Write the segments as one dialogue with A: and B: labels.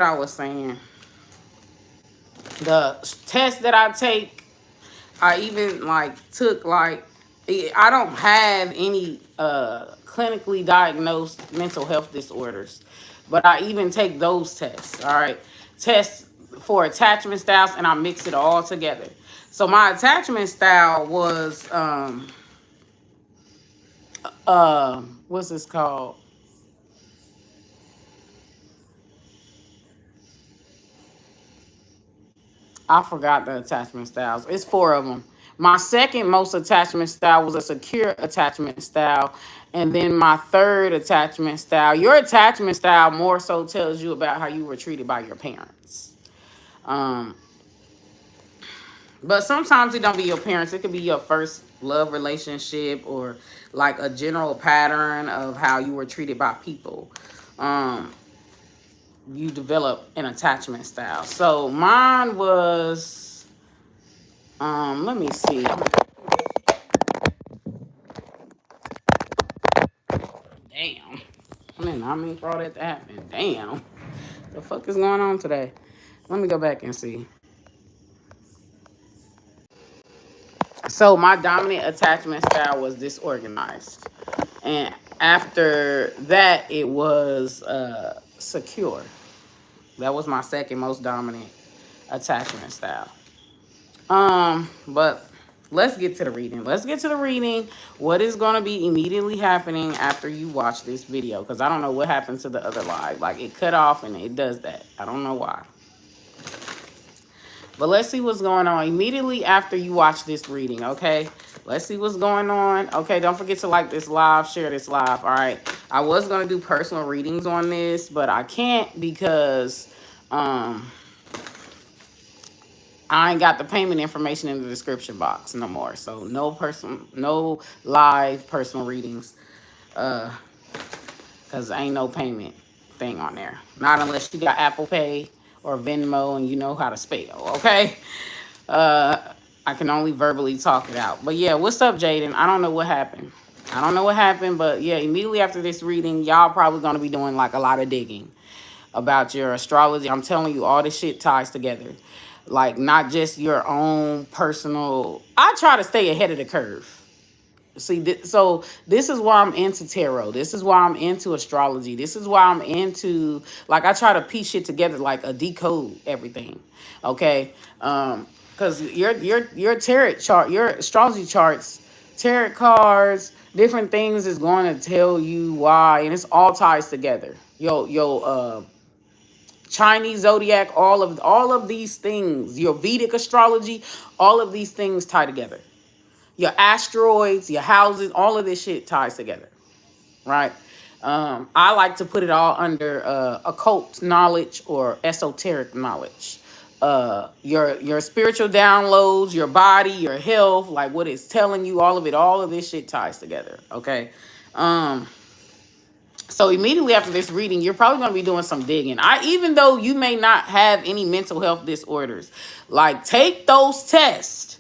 A: I was saying, the test that I take, I even like took like I don't have any clinically diagnosed mental health disorders, but I even take those tests. All right, tests for attachment styles, and I mix it all together. So my attachment style was what's this called? I forgot the attachment styles. It's four of them. My second most attachment style was a secure attachment style. And then my third attachment style, your attachment style more so tells you about how you were treated by your parents. Um, but sometimes it don't be your parents. It could be your first love relationship or like a general pattern of how you were treated by people. Um, you develop an attachment style. So mine was let me see. Damn. Man, I mean for all that to happen. Damn. The fuck is going on today? Let me go back and see. So my dominant attachment style was disorganized. And after that it was secure. That was my second most dominant attachment style. But let's get to the reading. Let's get to the reading. What is going to be immediately happening after you watch this video? Because I don't know what happened to the other live. Like it cut off and it does that. I don't know why. But let's see what's going on immediately after you watch this reading, okay? Let's see what's going on. Okay, don't forget to like this live, share this live, all right? I was going to do personal readings on this, but I can't because I ain't got the payment information in the description box no more. So no live personal readings, cause ain't no payment thing on there. Not unless you got Apple Pay or Venmo and you know how to spell. Okay. I can only verbally talk it out. But yeah, what's up, Jaden? I don't know what happened. I don't know what happened, but yeah, immediately after this reading, y'all probably gonna be doing like a lot of digging about your astrology. I'm telling you, all this shit ties together. Like not just your own personal. I try to stay ahead of the curve. See, so this is why I'm into tarot. This is why I'm into astrology. This is why I'm into like I try to piece shit together, like a decode everything. Okay, because your tarot chart, your astrology charts, tarot cards, different things is going to tell you why, and it's all ties together. Chinese zodiac, all of these things, your Vedic astrology, all of these things tie together. Your asteroids, your houses, all of this shit ties together, right? I like to put it all under occult knowledge or esoteric knowledge. Your spiritual downloads, your body, your health, like what it's telling you, all of this shit ties together. Okay. So immediately after this reading, you're probably going to be doing some digging. Even though you may not have any mental health disorders, like take those tests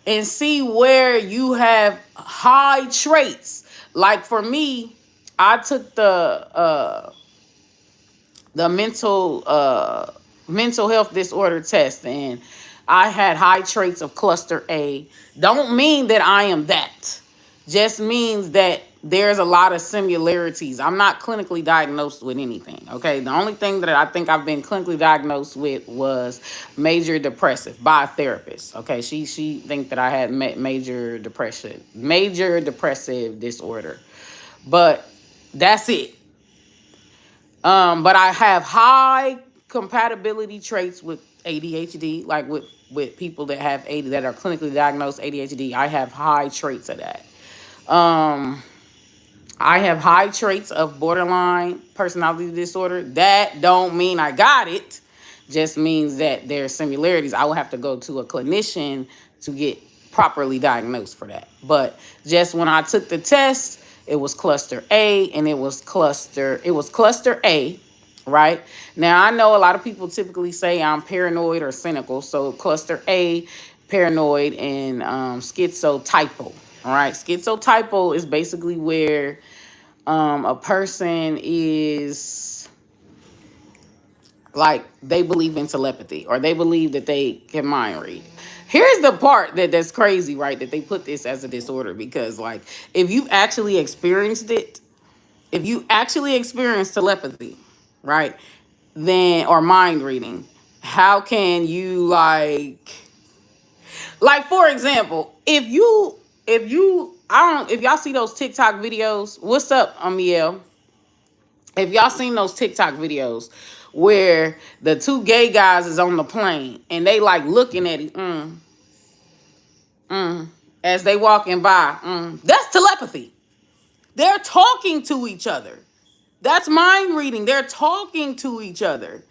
A: and see where you have high traits. Like for me, I took the mental health disorder test, and I had high traits of cluster A. Don't mean that I am that. Just means that there's a lot of similarities. I'm not clinically diagnosed with anything. Okay, the only thing that I think I've been clinically diagnosed with was major depressive by a therapist. Okay, she think that I had major depressive disorder, but that's it. But I have high compatibility traits with ADHD, like with people that have AD that are clinically diagnosed ADHD. I have high traits of that. Um, I have high traits of borderline personality disorder. That don't mean I got it. Just means that there's similarities. I will have to go to a clinician to get properly diagnosed for that. But just when I took the test, it was cluster A and it was cluster A, right? Now I know a lot of people typically say I'm paranoid or cynical. So cluster A, paranoid, and schizotypal. All right, schizotypal is basically where a person is Like they believe in telepathy or they believe that they can mind read. Here's the part that's crazy, right? That they put this as a disorder because like if you actually experienced it, if you actually experienced telepathy, right? Then or mind reading, how can you like for example, if you I don't if y'all see those TikTok videos, what's up, Amiel? If y'all seen those TikTok videos where the two gay guys is on the plane and they like looking at it, as they walking by, that's telepathy. They're talking to each other. That's mind reading. They're talking to each other.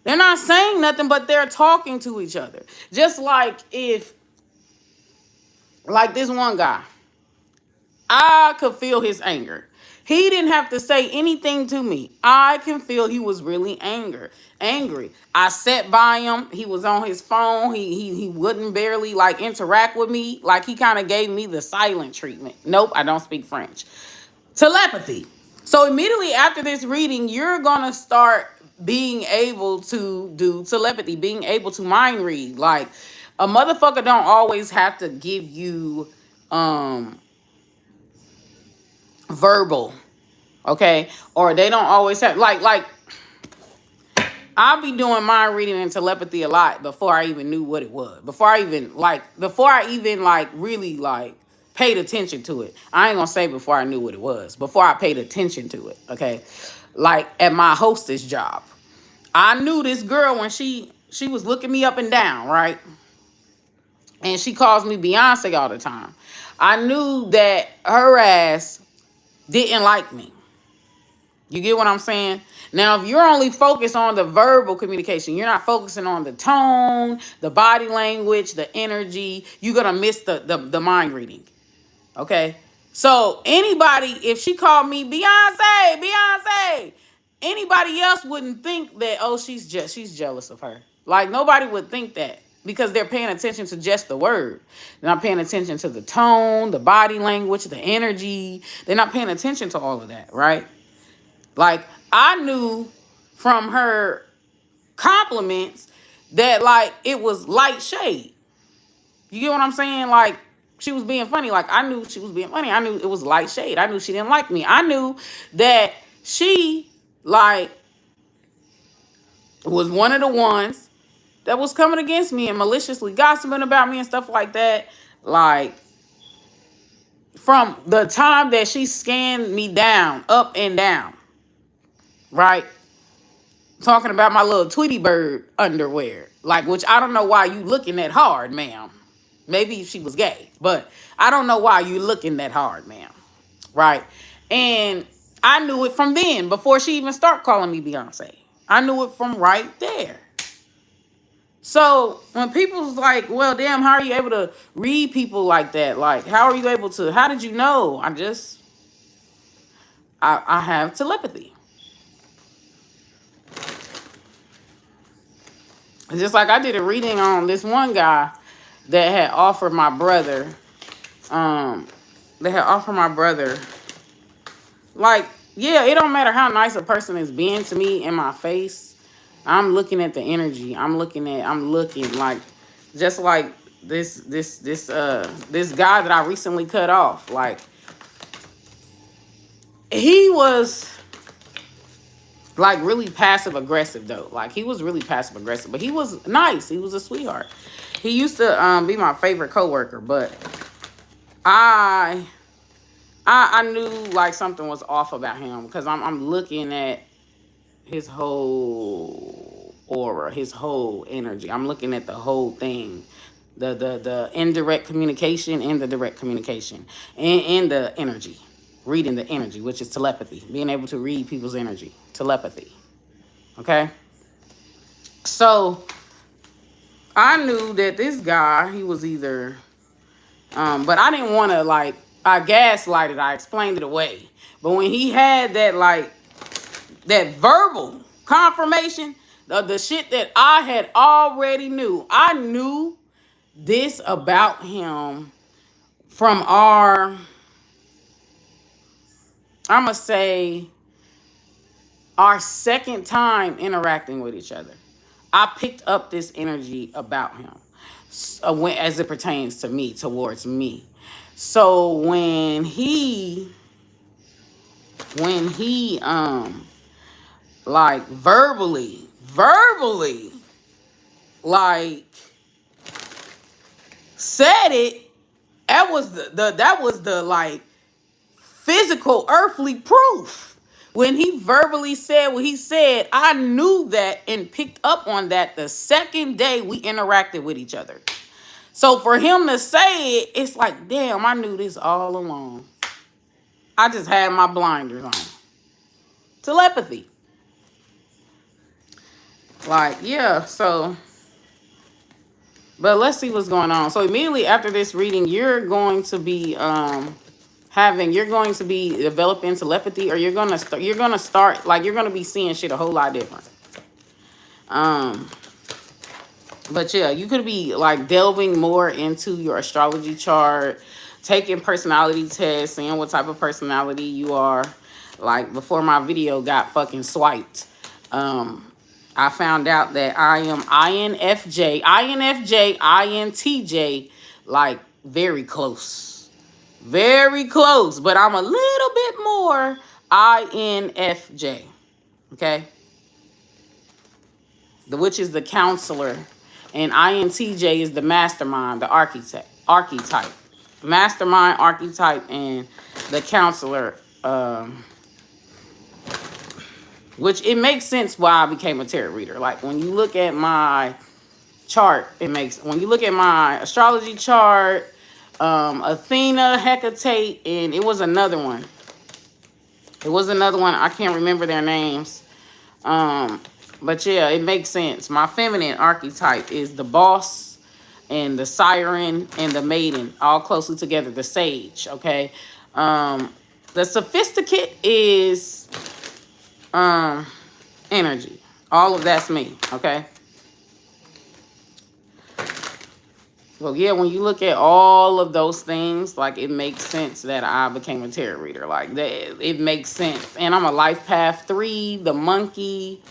A: They're not saying nothing, but they're talking to each other. Just like if, like this one guy, I could feel his anger. He didn't have to say anything to me. I can feel he was really angry. I sat by him. He was on his phone. He wouldn't barely like interact with me. Like he kind of gave me the silent treatment. Nope, I don't speak French. Telepathy. So immediately after this reading, you're gonna start being able to do telepathy, being able to mind read. Like a motherfucker don't always have to give you um verbal, okay? Or they don't always have like I'll be doing mind reading and telepathy a lot before I even knew what it was. Before I even like really like paid attention to it. I ain't gonna say before I knew what it was. Before I paid attention to it, okay? Like at my hostess job. I knew this girl when she was looking me up and down, right? And she calls me Beyonce all the time. I knew that her ass didn't like me. You get what I'm saying? Now, if you're only focused on the verbal communication, you're not focusing on the tone, the body language, the energy, you're going to miss the mind reading. Okay? So, anybody, if she called me Beyonce, anybody else wouldn't think that, oh, she's jealous of her. Like, nobody would think that because they're paying attention to just the word. They're not paying attention to the tone, the body language, the energy. They're not paying attention to all of that, right? Like I knew from her compliments that like it was light shade. You get what I'm saying? Like she was being funny. Like I knew she was being funny. I knew it was light shade. I knew she didn't like me. I knew that she like was one of the ones that was coming against me and maliciously gossiping about me and stuff like that. Like from the time that she scanned me down, up and down, right? Talking about my little Tweety Bird underwear. Like, which I don't know why you looking that hard, ma'am. Maybe she was gay, but I don't know why you looking that hard, ma'am. Right? And I knew it from then, before she even start calling me Beyonce. I knew it from right there. So when people's like, well, damn, how are you able to read people like that? Like, how are you able to, how did you know? I have telepathy. Just like I did a reading on this one guy that had offered my brother, um, like, yeah, it don't matter how nice a person is being to me in my face. I'm looking at the energy. I'm looking like, just like this guy that I recently cut off. Like, he was like really passive aggressive though. Like he was really passive aggressive, but he was nice. He was a sweetheart. He used to be my favorite coworker, but I knew like something was off about him because I'm looking at his whole aura, his whole energy. I'm looking at the whole thing. The indirect communication and the direct communication and the energy. Reading the energy, which is telepathy. Being able to read people's energy. Telepathy. Okay? So I knew that this guy, he was either but I didn't want to like I gaslighted, I explained it away. But when he had that like that verbal confirmation of the shit that I had already knew. I knew this about him from our, I'ma say Our second time interacting with each other, I picked up this energy about him, as it pertains to me, towards me. So when he like verbally like said it, that was the like physical earthly proof. When he verbally said what he said, I knew that and picked up on that the second day we interacted with each other. So for him to say it, it's like, damn, I knew this all along. I just had my blinders on. Telepathy. Like, yeah, so, but let's see what's going on. So immediately after this reading, you're going to be developing telepathy, or you're gonna start, like, you're gonna be seeing shit a whole lot different. Um, but yeah, you could be like delving more into your astrology chart, taking personality tests, seeing what type of personality you are. Like before my video got fucking swiped, I found out that I am INTJ, like very close. Very close, but I'm a little bit more INFJ. Okay? Which is the counselor. And INTJ is the mastermind, the archetype. Mastermind, archetype, and the counselor. Which it makes sense why I became a tarot reader. Like when you look at my chart, when you look at my astrology chart, Athena, Hecate, and it was another one. I can't remember their names. But yeah, it makes sense. My feminine archetype is the boss and the siren and the maiden, all closely together, the sage, okay? The sophisticate is energy. All of that's me, okay? Well, yeah, when you look at all of those things, like, it makes sense that I became a tarot reader. Like, that, it makes sense. And I'm a life path 3, the monkey.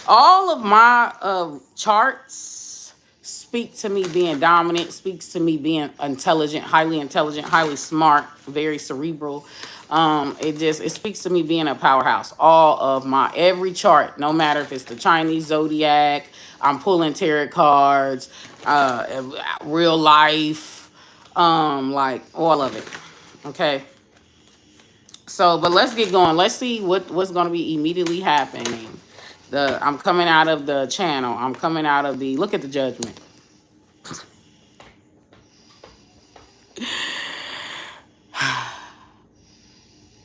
A: All of my charts speak to me being dominant, speaks to me being intelligent, highly smart, very cerebral. It speaks to me being a powerhouse. All of my every chart, no matter if it's the Chinese zodiac, I'm pulling tarot cards, real life, like all of it. Okay. So, but let's get going. Let's see what's going to be immediately happening. I'm coming out of the channel. I'm coming out of the, look at the judgment.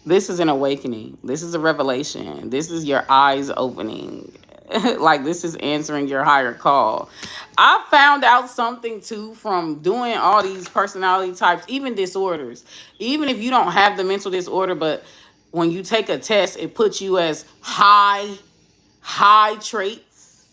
A: This is an awakening. This is a revelation. This is your eyes opening. Like, this is answering your higher call. I found out something too from doing all these personality types, even disorders. Even if you don't have the mental disorder, but when you take a test, it puts you as high traits,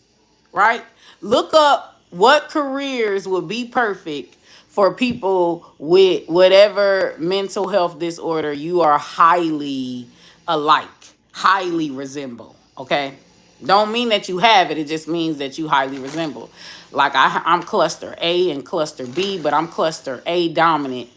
A: right? Look up what careers would be perfect for people with whatever mental health disorder you are highly alike, highly resemble, okay? Don't mean that you have it. It just means that you highly resemble. Like I'm cluster A and cluster B, but I'm cluster A dominant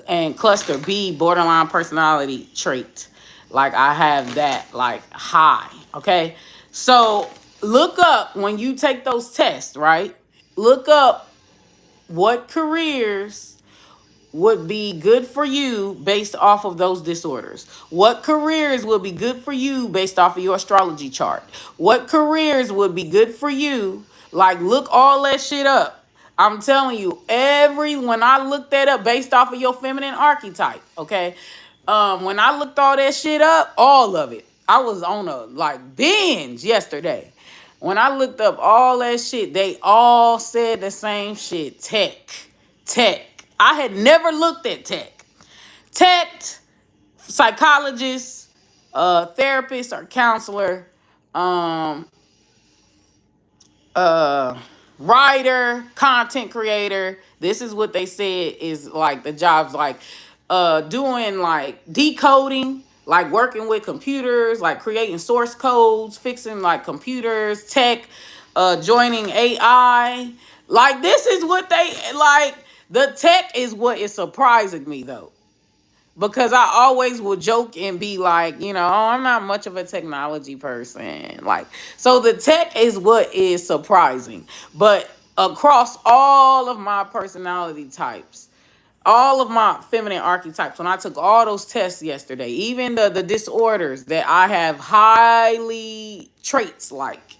A: and cluster B borderline personality trait. Like I have that like high, okay? So look up when you take those tests, right? Look up what careers would be good for you based off of those disorders. What careers would be good for you based off of your astrology chart? What careers would be good for you? Like, look all that shit up. I'm telling you, when I looked that up based off of your feminine archetype, okay? When I looked all that shit up, all of it, I was on a like binge yesterday. When I looked up all that shit, they all said the same shit. Tech. I had never looked at tech. Tech, psychologist, therapist or counselor, um, writer, content creator. This is what they said is like the jobs, like doing like decoding, like working with computers, like creating source codes, fixing like computers, tech, joining AI. Like this is what they like. The tech is what is surprising me though, because I always will joke and be like, oh, I'm not much of a technology person. Like, so the tech is what is surprising. But across all of my personality types, all of my feminine archetypes, when I took all those tests yesterday, even the disorders that I have highly traits like,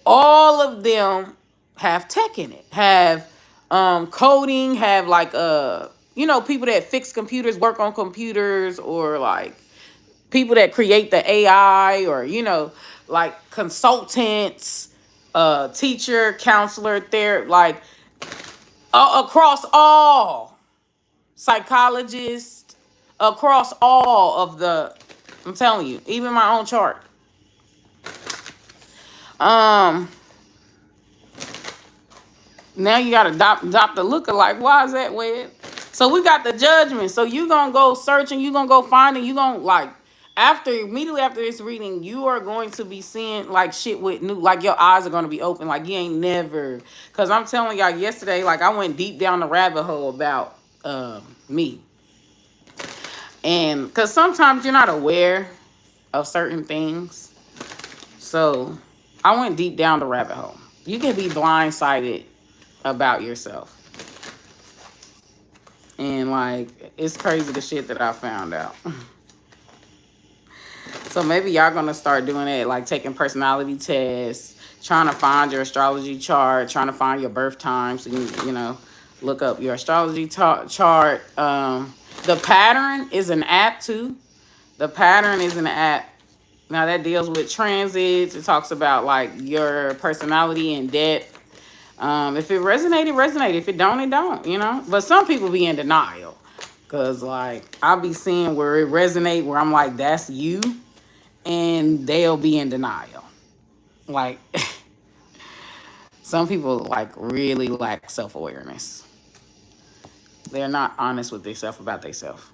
A: all of them have tech in it, have coding, have like people that fix computers, work on computers, or like people that create the AI, or like consultants, teacher, counselor, there, like across all, psychologists, across all of the, I'm telling you, even my own chart. um Now you gotta adopt the lookalike. Why is that weird? So we got the judgment. So you gonna go searching, you gonna go finding, you gonna like immediately after this reading, you are going to be seeing like shit with new, like your eyes are gonna be open, like you ain't never. Cause I'm telling y'all yesterday, like I went deep down the rabbit hole about me. And cause sometimes you're not aware of certain things. So I went deep down the rabbit hole. You can be blindsided about yourself. And like it's crazy the shit that I found out. So maybe y'all gonna start doing it, like taking personality tests, trying to find your astrology chart, trying to find your birth time, so you look up your astrology chart. The pattern is an app too. The pattern is an app. Now that deals with transits. It talks about like your personality in depth. If it resonated, resonate. If it don't, it don't. But some people be in denial. Cause like I'll be seeing where it resonate, where I'm like, that's you, and they'll be in denial. Like some people like really lack self-awareness. They're not honest with themselves about themselves.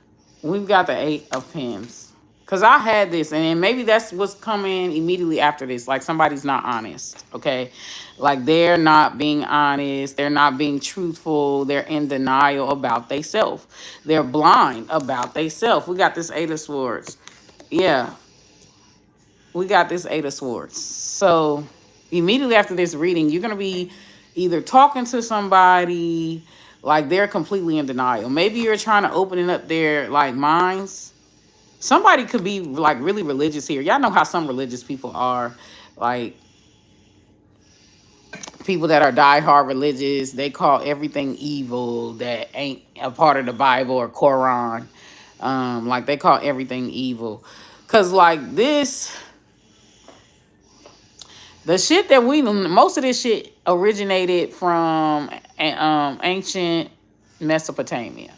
A: We've got the 8 of Pens. Cause I had this, and maybe that's what's coming immediately after this. Like somebody's not honest, okay? Like they're not being honest. They're not being truthful. They're in denial about themselves. They're blind about themselves. We got this 8 of Swords. Yeah, we got this 8 of Swords. So immediately after this reading, you're gonna be either talking to somebody, like they're completely in denial. Maybe you're trying to open it up their like minds. Somebody could be like really religious here. Y'all know how some religious people are. Like people that are diehard religious, they call everything evil that ain't a part of the Bible or Quran. Like they call everything evil. Cause like this, the shit that most of this shit originated from ancient Mesopotamia.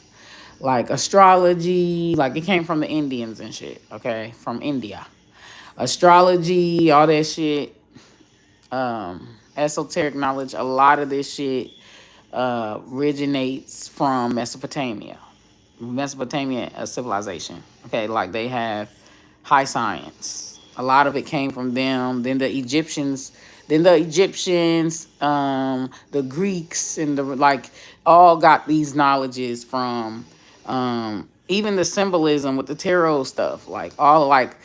A: Like astrology, like it came from the Indians and shit, okay? From India. Astrology, all that shit, esoteric knowledge, a lot of this shit originates from Mesopotamia. Mesopotamia, a civilization. Okay, like they have high science. A lot of it came from them. Then the Egyptians, the Greeks, and the like, all got these knowledges from even the symbolism with the tarot stuff, like all like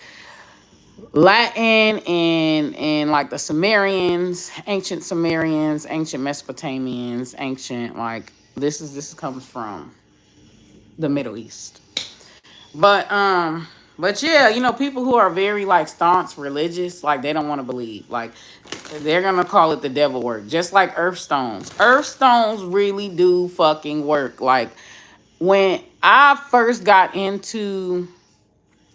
A: Latin and like the Sumerians, ancient Mesopotamians, ancient like this comes from the Middle East. But yeah, people who are very like staunch religious, like they don't want to believe. Like they're gonna call it the devil work. Just like earth stones. Earth stones really do fucking work. Like when I first got into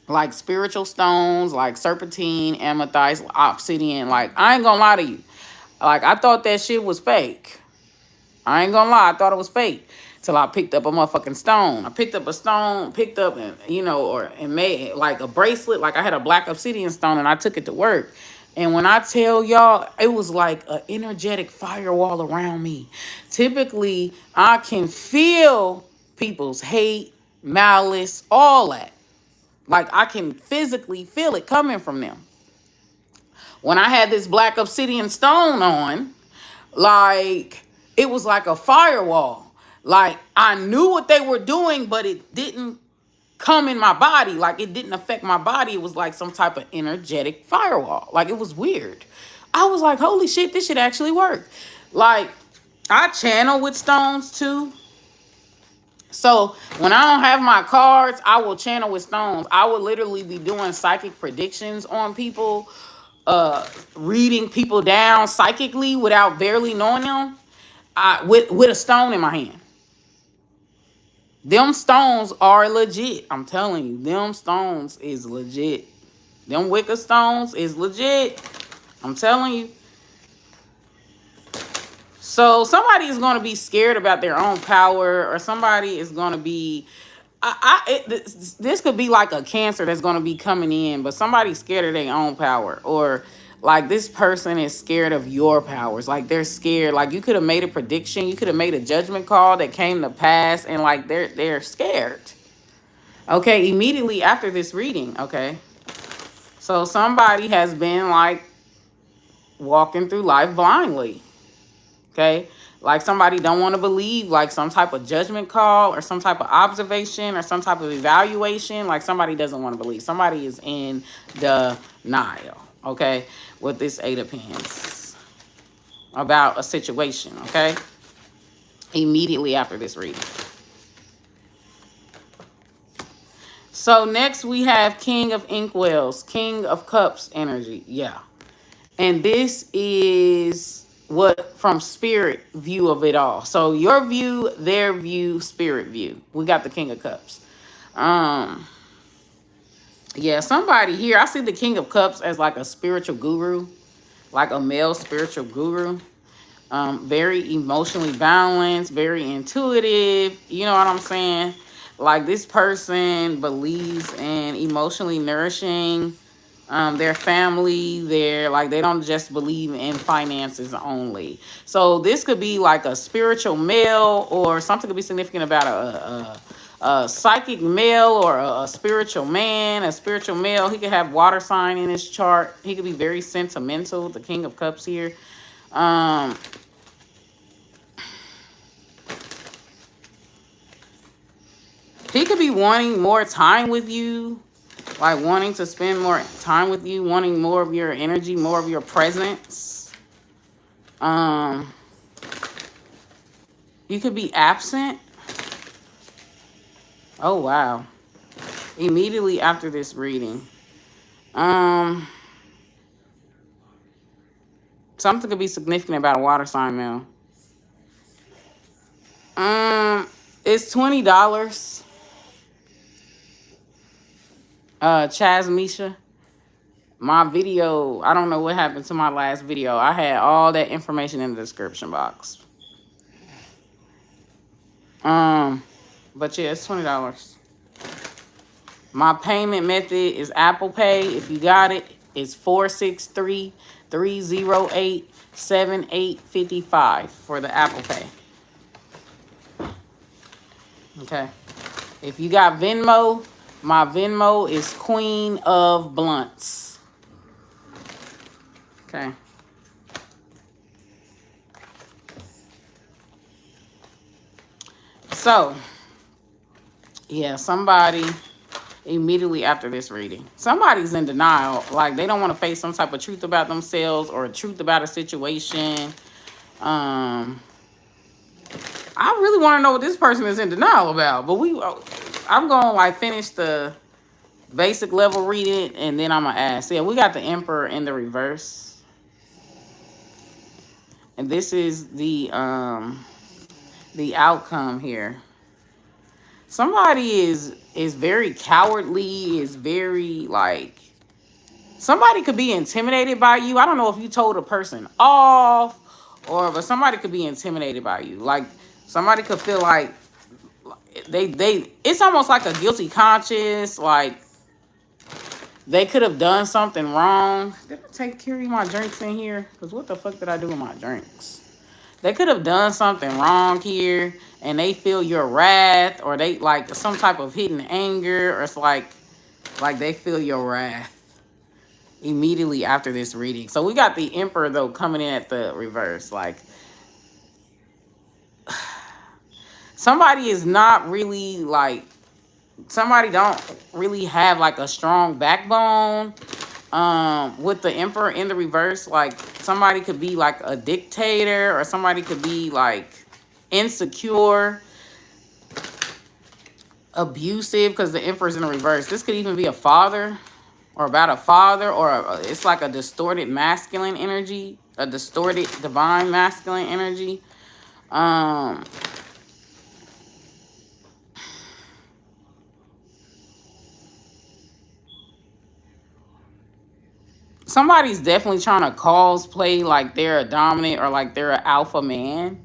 A: like spiritual stones, like serpentine, amethyst, obsidian, like I ain't gonna lie to you. Like I thought that shit was fake. I ain't gonna lie, I thought it was fake till I picked up a motherfucking stone. I picked up a stone, and made like a bracelet. Like I had a black obsidian stone and I took it to work. And when I tell y'all, it was like an energetic firewall around me. Typically, I can feel people's hate, malice, all that. Like I can physically feel it coming from them. When I had this black obsidian stone on, like it was like a firewall. Like I knew what they were doing, but it didn't come in my body. Like it didn't affect my body. It was like some type of energetic firewall. Like it was weird. I was like, holy shit, this should actually work. Like I channel with stones too. So when I don't have my cards, I will channel with stones. I will literally be doing psychic predictions on people, reading people down psychically without barely knowing them. With a stone in my hand. Them stones are legit. I'm telling you, them stones is legit. Them Wicca stones is legit. I'm telling you. So somebody is going to be scared about their own power, or somebody is going to be. This could be like a cancer that's going to be coming in, but somebody's scared of their own power, or like this person is scared of your powers. Like they're scared. Like you could have made a prediction, you could have made a judgment call that came to pass, and like they're scared. Okay, immediately after this reading. Okay, so somebody has been like walking through life blindly. Okay, like somebody don't want to believe like some type of judgment call or some type of observation or some type of evaluation. Like somebody doesn't want to believe. Somebody is in denial. Okay, with this Eight of Pens about a situation. Okay, immediately after this reading. So next we have King of Inkwells, King of Cups energy. Yeah. And this is what from spirit view of it all. So your view, their view, spirit view. We got the King of Cups. Yeah, somebody here, I see the King of Cups as like a spiritual guru, like a male spiritual guru. Very emotionally balanced, very intuitive. You know what I'm saying? Like this person believes in emotionally nourishing their family. They're like, they don't just believe in finances only. So this could be like a spiritual male, or something could be significant about a psychic male, or a spiritual man, a spiritual male. He could have water sign in his chart. He could be very sentimental, the King of Cups here. He could be wanting more time with you, like wanting to spend more time with you, wanting more of your energy, more of your presence. You could be absent. Oh, wow. Immediately after this reading. Something could be significant about a water sign male. It's $20. Chaz Misha. My video, I don't know what happened to my last video. I had all that information in the description box. But yeah, it's $20. My payment method is Apple Pay. If you got it, it's 463-308-7855 for the Apple Pay. Okay. If you got Venmo, my Venmo is Queen of Blunts. Okay. So, yeah, somebody immediately after this reading, somebody's in denial. Like they don't want to face some type of truth about themselves or a truth about a situation. I really want to know what this person is in denial about, but I'm going to like finish the basic level reading, and then I'm going to ask. Yeah, we got the Emperor in the reverse. And this is the outcome here. Somebody is very cowardly, is very like, somebody could be intimidated by you. I don't know if you told a person off, but somebody could be intimidated by you. Like somebody could feel like it's almost like a guilty conscience, like they could have done something wrong. Did I carry my drinks in here? Because what the fuck did I do with my drinks? They could have done something wrong here, and they feel your wrath, or they like some type of hidden anger, or it's like Like they feel your wrath immediately after this reading. So we got the Emperor though coming in at the reverse. Like somebody is not really like, somebody don't really have like a strong backbone. With the Emperor in the reverse, like somebody could be like a dictator, or somebody could be like insecure, abusive, because the Emperor's in the reverse. This could even be a father, or about a father, or it's like a distorted masculine energy, a distorted divine masculine energy. Um, Somebody's definitely trying to cosplay like they're a dominant or like they're an alpha man.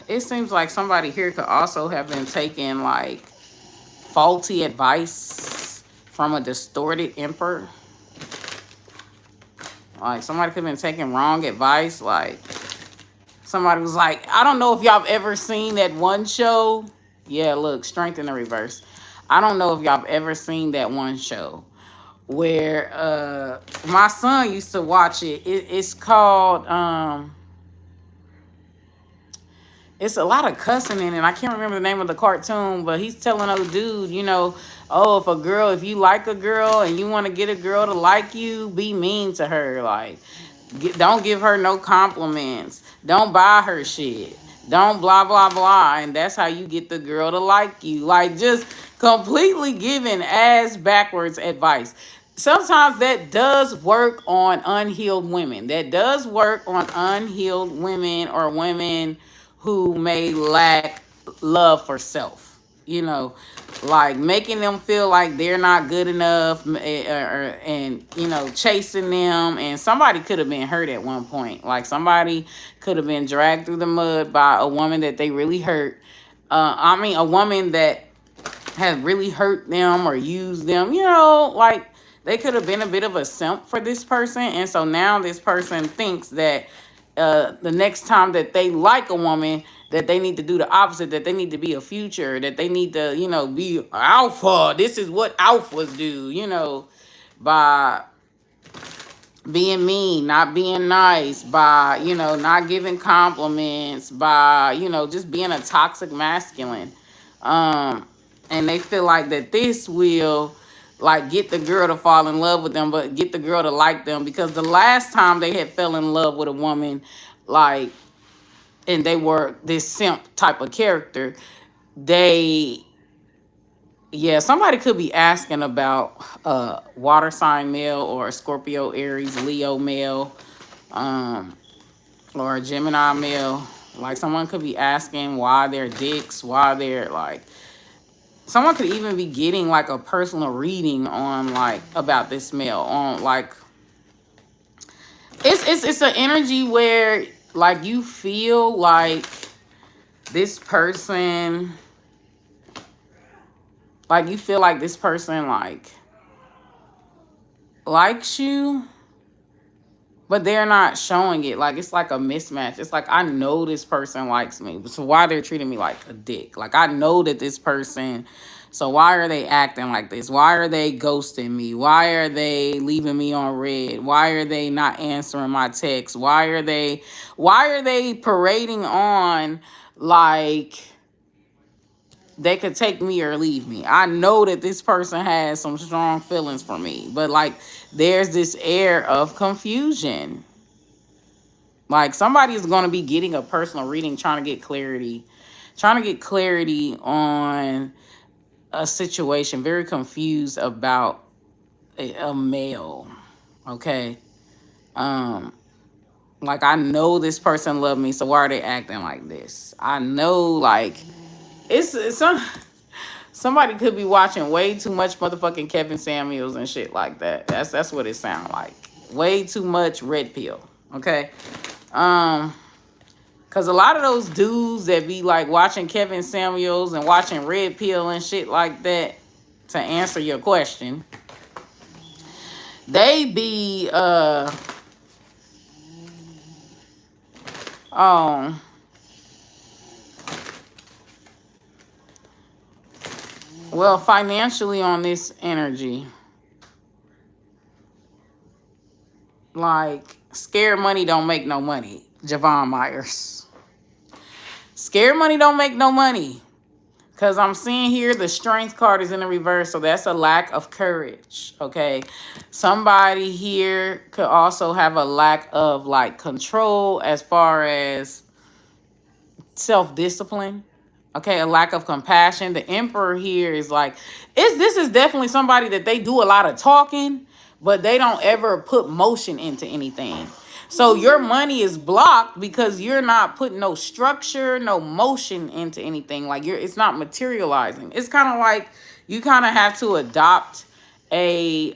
A: It seems like somebody here could also have been taking like faulty advice from a distorted emperor. Like somebody could have been taking wrong advice. Like somebody was like, I don't know if y'all have ever seen that one show. Yeah, look, Strength in the Reverse. I don't know if y'all have ever seen that one show where my son used to watch it's called it's a lot of cussing in it. I can't remember the name of the cartoon, but he's telling other dude, you know, oh, if you like a girl and you want to get a girl to like you, be mean to her. Like, don't give her no compliments. Don't buy her shit. Don't blah, blah, blah. And that's how you get the girl to like you. Like, just completely giving ass backwards advice. Sometimes that does work on unhealed women. That does work on unhealed women, or women who may lack love for self. You know, like making them feel like they're not good enough, and you know, chasing them. And somebody could have been hurt at one point. Like somebody could have been dragged through the mud by a woman that they really hurt. I mean, a woman that had really hurt them or used them. You know, like they could have been a bit of a simp for this person. And so now this person thinks that the next time that they like a woman, that they need to do the opposite, that they need to be a future, that they need to, you know, be alpha. This is what alphas do, you know, by being mean, not being nice, by, you know, not giving compliments, by, you know, just being a toxic masculine. And they feel like that this will like get the girl to fall in love with them, but get the girl to like them, because the last time they had fell in love with a woman, like, and they were this simp type of character, they, yeah, somebody could be asking about water sign male, or a Scorpio, Aries, Leo male, um, or a Gemini male. Like someone could be asking why they're dicks, why they're like, someone could even be getting like a personal reading on like about this male, on like it's an energy where like you feel like this person, like you feel like this person like likes you, but they're not showing it. Like it's like a mismatch. It's like I know this person likes me, so why they're treating me like a dick? Like I know that this person, so why are they acting like this? Why are they ghosting me? Why are they leaving me on red? Why are they not answering my texts? Why are they parading on like they could take me or leave me? I know that this person has some strong feelings for me, but like there's this air of confusion. Like somebody is going to be getting a personal reading, trying to get clarity on a situation, very confused about a male. Okay. Um, like I know this person loved me, so why are they acting like this? I know, like it's some. Somebody could be watching way too much motherfucking Kevin Samuels and shit like that. That's what it sounds like. Way too much red pill. Okay. Um, Cause a lot of those dudes that be like watching Kevin Samuels and watching red pill and shit like that, to answer your question, they be Um, well, financially on this energy, like scared money don't make no money. Javon Myers. Scared money don't make no money. Because I'm seeing here the strength card is in the reverse. So that's a lack of courage. Okay. Somebody here could also have a lack of like control as far as self-discipline. Okay, a lack of compassion. The emperor here is like, this is definitely somebody that they do a lot of talking, but they don't ever put motion into anything. So your money is blocked because you're not putting no structure, no motion into anything. Like it's not materializing. It's kind of like you kind of have to adopt a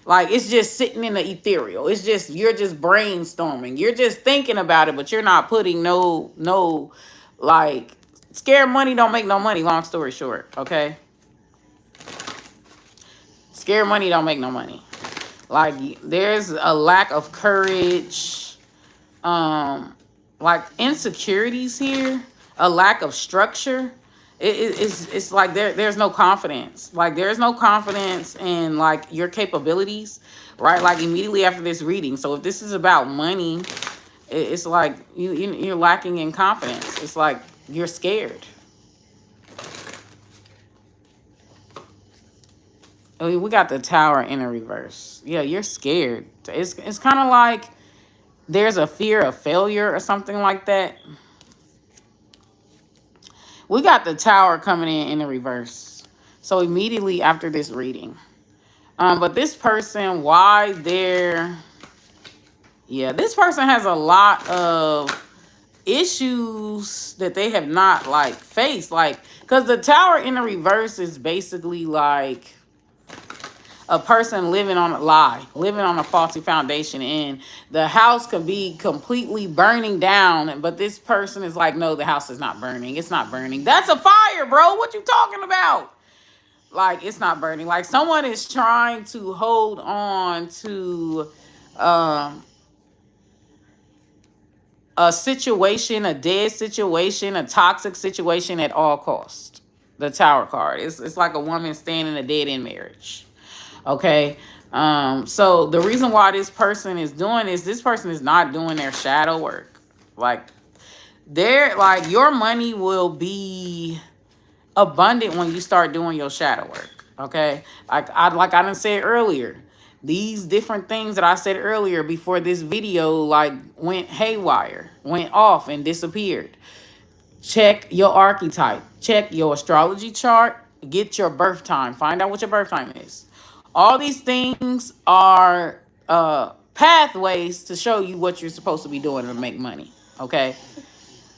A: like it's just sitting in the ethereal. It's just you're just brainstorming. You're just thinking about it, but you're not putting no like scared money don't make no money, long story short, okay? Scared money don't make no money. Like there's a lack of courage, like insecurities here, a lack of structure. It's like there's no confidence. Like there's no confidence in like your capabilities, right? Like immediately after this reading. So if this is about money, it's like you're lacking in confidence. It's like you're scared. I mean, we got the tower in a reverse. Yeah, you're scared. It's kind of like there's a fear of failure or something like that. We got the tower coming in the reverse. So immediately after this reading. But this person, why they're... Yeah, this person has a lot of issues that they have not, like, faced. Like, because the tower in the reverse is basically, like... a person living on a lie, living on a faulty foundation, and the house could be completely burning down, but this person is like, no, the house is not burning. It's not burning. That's a fire, bro. What you talking about? Like, it's not burning. Like, someone is trying to hold on to a situation, a dead situation, a toxic situation at all cost. The tower card. It's like a woman staying in a dead-end marriage. Okay. So the reason why this person is doing this person is not doing their shadow work. Like your money will be abundant when you start doing your shadow work. Okay. Like I didn't say earlier, these different things that I said earlier before this video, like went haywire, went off and disappeared. Check your archetype, check your astrology chart, get your birth time, find out what your birth time is. All these things are pathways to show you what you're supposed to be doing to make money, okay?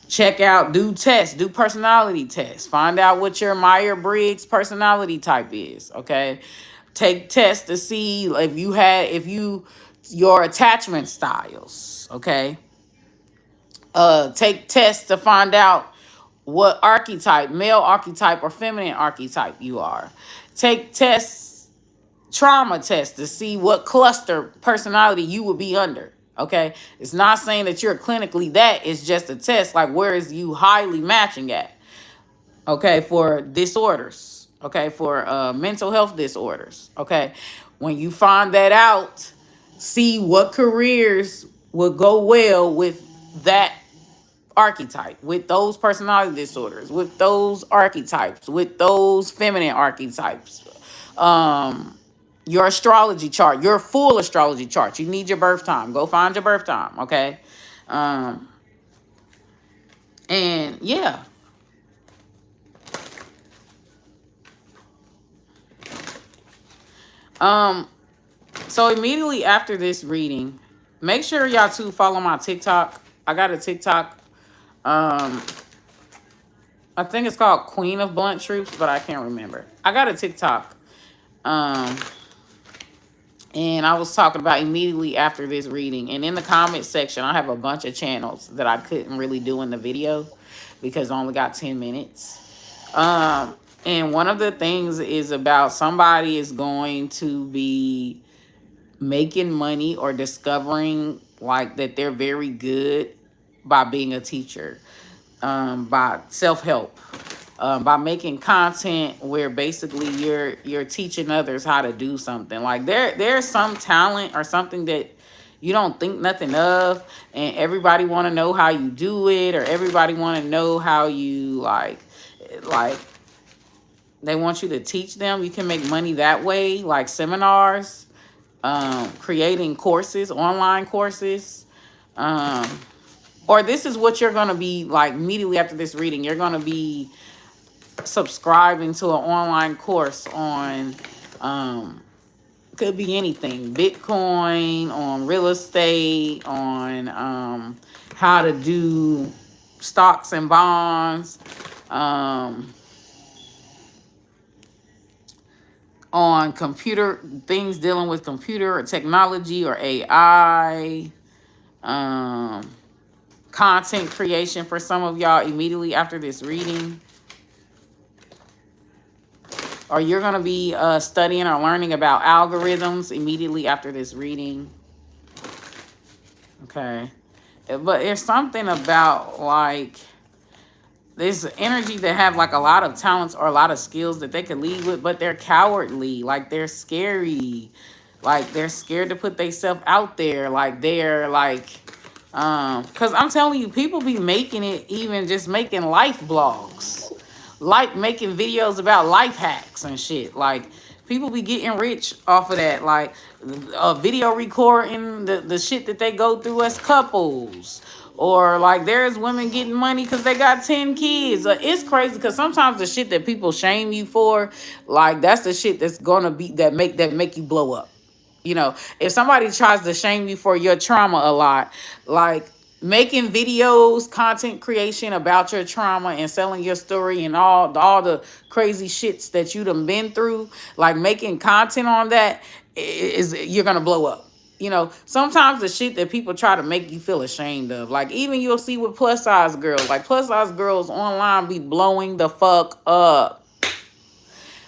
A: Check out, do tests, do personality tests. Find out what your Myers-Briggs personality type is, okay? Take tests to see your attachment styles, okay? Take tests to find out what archetype, male archetype or feminine archetype you are. Take tests, trauma tests to see what cluster personality you would be under. Okay, it's not saying that you're clinically that. It's just a test. Like, where is you highly matching at? Okay, for disorders. Okay, for mental health disorders. Okay, when you find that out, see what careers would go well with that archetype, with those personality disorders, with those archetypes, with those feminine archetypes. Your astrology chart, your full astrology chart. You need your birth time. Go find your birth time, okay? And yeah. So immediately after this reading, make sure y'all too follow my TikTok. I got a TikTok. I think it's called Queen of Blunt Truths, but I can't remember. I got a TikTok. And I was talking about immediately after this reading. And in the comment section, I have a bunch of channels that I couldn't really do in the video because I only got 10 minutes. And one of the things is about somebody is going to be making money or discovering like that they're very good by being a teacher, by self-help, by making content where basically you're teaching others how to do something. Like there's some talent or something that you don't think nothing of, and everybody want to know how you do it, or everybody want to know how you like they want you to teach them. You can make money that way, like seminars, creating courses, online courses. Or this is what you're going to be like immediately after this reading. You're going to be subscribing to an online course on, could be anything, Bitcoin, on real estate, on how to do stocks and bonds, on computer things dealing with computer or technology or AI, content creation for some of y'all immediately after this reading. Or you're going to be studying or learning about algorithms immediately after this reading. Okay. But there's something about like this energy that have like a lot of talents or a lot of skills that they could lead with, but they're cowardly. Like they're scary. Like they're scared to put themselves out there. Like they're like, because I'm telling you, people be making it, even just making life blogs, like making videos about life hacks and shit. Like people be getting rich off of that, like video recording the shit that they go through as couples. Or like there's women getting money because they got 10 kids. It's crazy because sometimes the shit that people shame you for, like that's the shit that's gonna be that make you blow up. You know, if somebody tries to shame you for your trauma a lot, like making videos, content creation about your trauma and selling your story and all the crazy shits that you done been through, like making content on that is you're gonna blow up. You know, sometimes the shit that people try to make you feel ashamed of, like even you'll see with plus size girls, like plus size girls online be blowing the fuck up.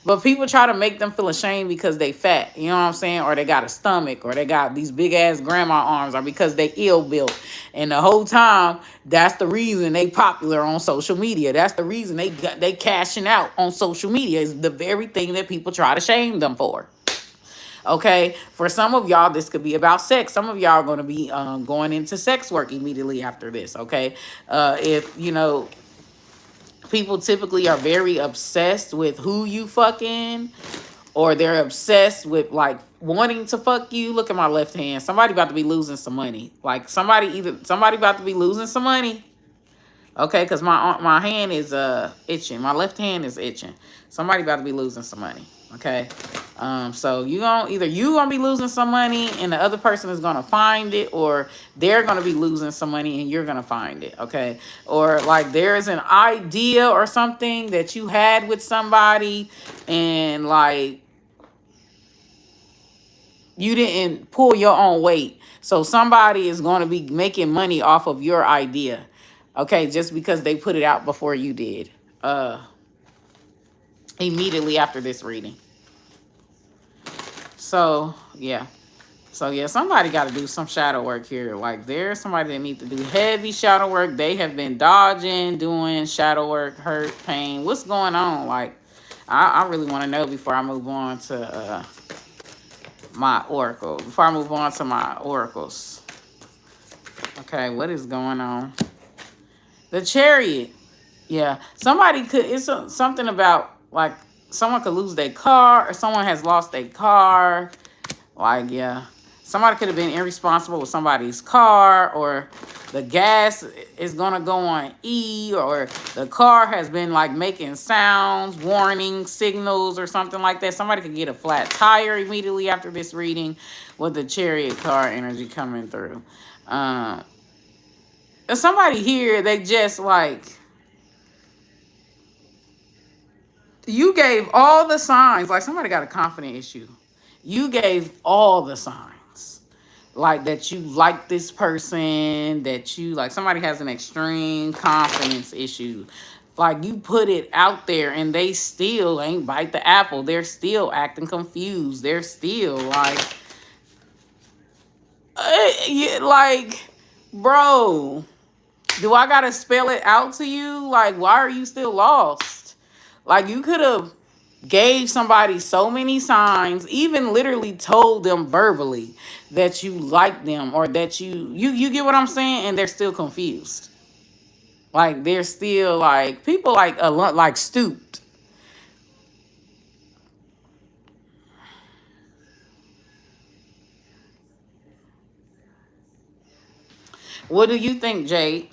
A: But people try to make them feel ashamed because they fat, you know what I'm saying? Or they got a stomach, or they got these big ass grandma arms, or because they ill built. And the whole time, that's the reason they popular on social media. That's the reason they cashing out on social media, is the very thing that people try to shame them for. Okay, for some of y'all, this could be about sex. Some of y'all are going to be going into sex work immediately after this. Okay, if you know, people typically are very obsessed with who you fucking, or they're obsessed with like wanting to fuck you. Look at my left hand. Somebody about to be losing some money. Like somebody about to be losing some money. Okay, because my hand is itching. My left hand is itching. Somebody about to be losing some money. Okay. So you gonna be losing some money and the other person is gonna find it, or they're gonna be losing some money and you're gonna find it. Okay. Or like there's an idea or something that you had with somebody, and like you didn't pull your own weight. So somebody is gonna be making money off of your idea. Okay, just because they put it out before you did. Immediately after this reading. So yeah, somebody got to do some shadow work here. Like there's somebody that needs to do heavy shadow work. They have been dodging, doing shadow work, hurt, pain. What's going on? Like I really want to know before I move on to my oracle. Before I move on to my oracles. Okay, what is going on? The Chariot. Yeah, somebody could. It's something about like someone could lose their car, or someone has lost their car. Like, yeah, somebody could have been irresponsible with somebody's car, or the gas is gonna go on E, or the car has been like making sounds, warning signals, or something like that. Somebody could get a flat tire immediately after this reading with the Chariot car energy coming through. Somebody here, they just like, you gave all the signs. Like somebody got a confident issue. You gave all the signs. Like that you like this person, that you like somebody has an extreme confidence issue. Like you put it out there and they still ain't bite the apple. They're still acting confused. They're still like, yeah, like, bro. Do I gotta spell it out to you? Like, why are you still lost? Like, you could have gave somebody so many signs, even literally told them verbally that you like them or that you get what I'm saying, and they're still confused. Like, they're still like people like a lot like stooped. What do you think, Jade?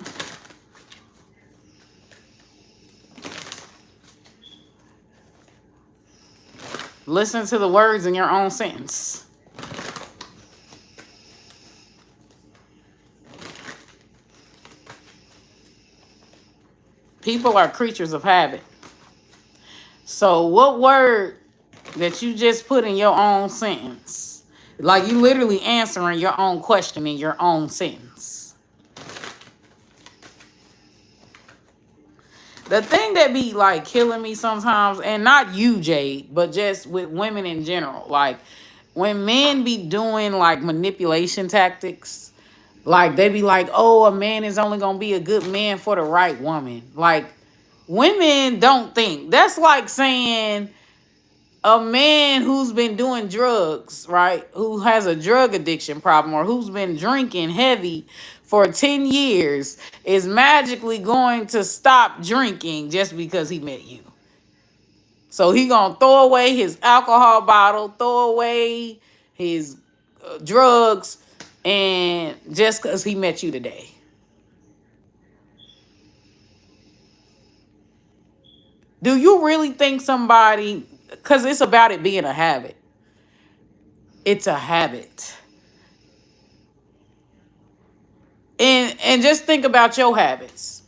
A: Listen to the words in your own sentence. People are creatures of habit. So what word that you just put in your own sentence? Like, you literally answering your own question in your own sentence. The thing that be like killing me sometimes, and not you, Jade, but just with women in general, like when men be doing like manipulation tactics, like they be like, oh, a man is only gonna be a good man for the right woman. Like, women don't think. That's like saying a man who's been doing drugs, right? Who has a drug addiction problem or who's been drinking heavy for 10 years is magically going to stop drinking just because he met you. So he gonna throw away his alcohol bottle, throw away his drugs, and just because he met you today. Do you really think somebody, because it's about it being a habit. It's a habit. And just think about your habits.